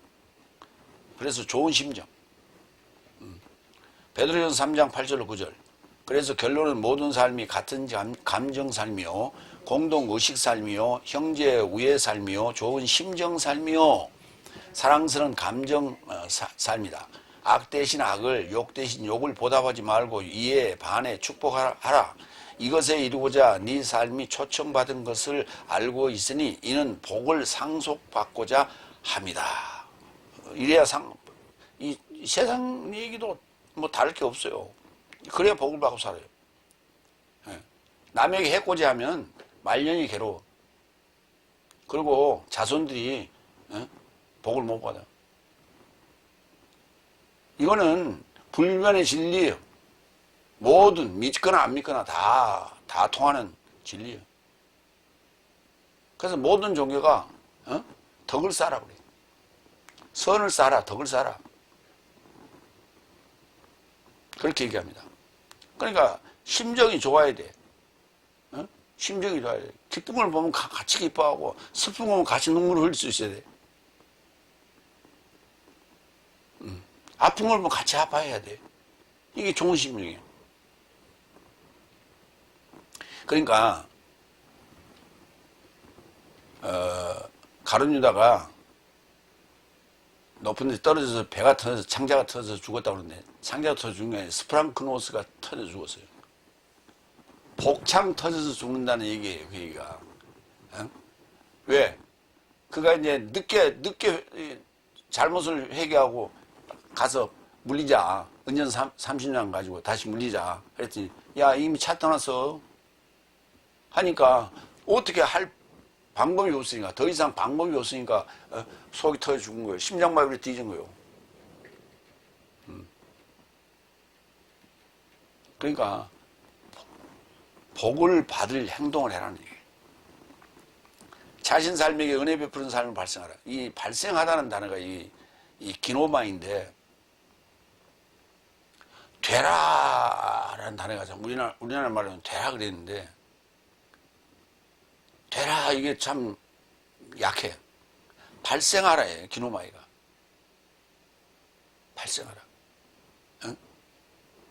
그래서 좋은 심정. 베드로전서 3장 8절 9절. 그래서 결론은 모든 삶이 같은 감정 삶이요, 공동 의식 삶이요, 형제 우애 삶이요, 좋은 심정 삶이요, 사랑스러운 감정 삶이다. 악 대신 악을, 욕 대신 욕을 보답하지 말고 이에 반해 축복하라. 이것에 이루고자 네 삶이 초청받은 것을 알고 있으니 이는 복을 상속받고자 합니다. 이래야 이 세상 얘기도 뭐 다를 게 없어요. 그래야 복을 받고 살아요. 남에게 해코지하면 말년이 괴로워. 그리고 자손들이 복을 못 받아. 이거는 불변의 진리예요. 모든 믿거나 안 믿거나 다 통하는 진리예요. 그래서 모든 종교가 덕을 쌓으라 그래요. 선을 쌓아라, 덕을 쌓아라. 그렇게 얘기합니다. 그러니까 심정이 좋아야 돼. 심정이 좋아야 돼. 기쁨을 보면 같이 기뻐하고 슬픔을 보면 같이 눈물을 흘릴 수 있어야 돼. 아픈 걸 보면 같이 아파해야 돼. 이게 좋은 심정이에요. 그러니까 가룟 유다가 높은 데 떨어져서 배가 터져서 창자가 터져서 죽었다고 그러는데 창자가 터져 죽은 게 아니라 스프랑크노스가 터져 죽었어요. 복창 터져서 죽는다는 얘기예요. 그 얘기가. 왜? 그가 이제 늦게 잘못을 회개하고 가서 물리자. 은전 30년 가지고 다시 물리자. 그랬더니 야 이미 차 떠났어. 하니까 어떻게 할 방법이 없으니까, 더 이상 방법이 없으니까 속이 터져 죽은 거예요. 심장마비로 뒤진 거예요. 그러니까 복을 받을 행동을 해라는 얘기예요. 자신 삶에게 은혜 베푸는 삶을 발생하라. 이 발생하다는 단어가 이 기노마인데, 되라라는 단어가 참 우리나라 말로는 되라 그랬는데, 되라 이게 참 약해. 발생하라예요. 기노마이가 발생하라. 응?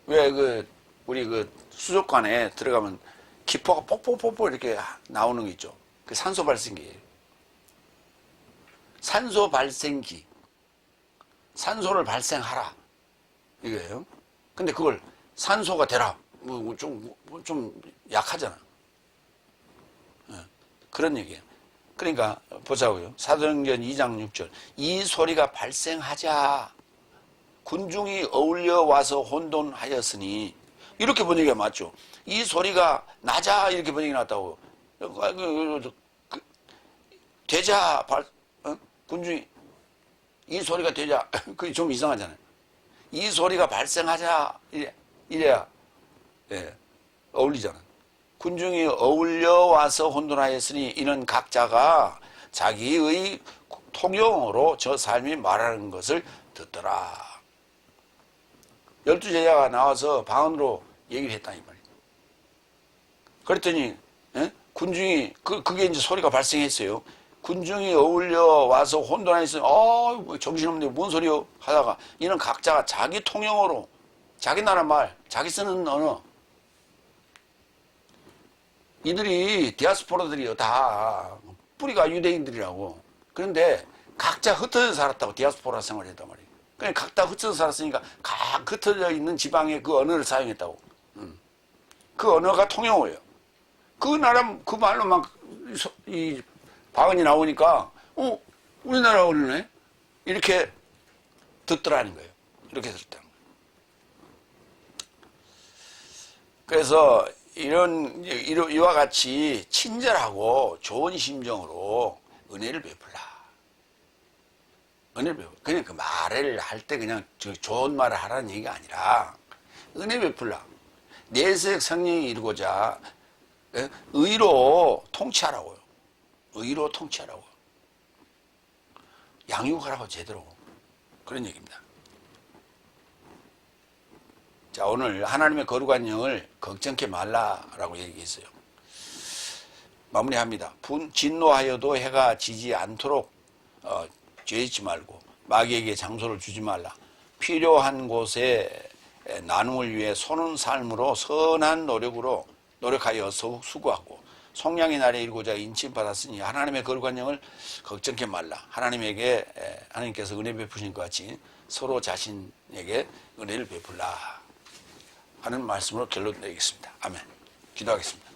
왜 우리 수족관에 들어가면 기포가 뽁뽁뽁뽁 이렇게 나오는 거 있죠. 그 산소 발생기예요. 산소 발생기. 산소를 발생하라. 이거예요. 근데 그걸 산소가 되라. 좀 약하잖아. 그런 얘기예요. 그러니까 보자고요. 사도행전 2장 6절. 이 소리가 발생하자 군중이 어울려 와서 혼돈하였으니, 이렇게 번역이 맞죠. 이 소리가 나자 이렇게 번역이 났다고. 되자 군중이 이 소리가 되자 그게 좀 이상하잖아요. 이 소리가 발생하자 이래야 어울리잖아. 군중이 어울려 와서 혼돈하였으니 이는 각자가 자기의 통용어로 저 삶이 말하는 것을 듣더라. 12제자가 나와서 방언으로 얘기를 했다 이 말이에요. 그랬더니 군중이 그게 이제 소리가 발생했어요. 군중이 어울려 와서 혼돈하였으니 뭐 정신없네 뭔 소리요 하다가 이는 각자가 자기 통용어로 자기 나라 말 자기 쓰는 언어, 이들이 디아스포라들이요 다 뿌리가 유대인들이라고. 그런데 각자 흩어져 살았다고. 디아스포라 생활을 했단 말이에요. 그냥 각자 흩어져 살았으니까 각 흩어져 있는 지방의 그 언어를 사용했다고. 그 언어가 통용어예요. 그 나라 그 말로 막 이 방언이 나오니까 우리나라 언어네 이렇게 듣더라는 거예요. 이렇게 듣더라는 거예요. 그래서 이와 같이 친절하고 좋은 심정으로 은혜를 베풀라. 은혜를 베풀라. 그냥 그 말을 할 때 그냥 좋은 말을 하라는 얘기가 아니라 은혜 베풀라. 내색 성령이 이루고자 의로 통치하라고요. 의로 통치하라고. 양육하라고 제대로. 그런 얘기입니다. 자, 오늘 하나님의 거룩한 영을 걱정케 말라라고 얘기했어요. 마무리합니다. 진노하여도 해가 지지 않도록 죄짓지 말고 마귀에게 장소를 주지 말라. 필요한 곳에 나눔을 위해 손은 삶으로 선한 노력하여 수고하고 속량의 날에 이르고자 인침받았으니 하나님의 거룩한 영을 걱정케 말라. 하나님께서 은혜 베푸신 것 같이 서로 자신에게 은혜를 베풀라 하는 말씀으로 결론 내리겠습니다. 아멘. 기도하겠습니다.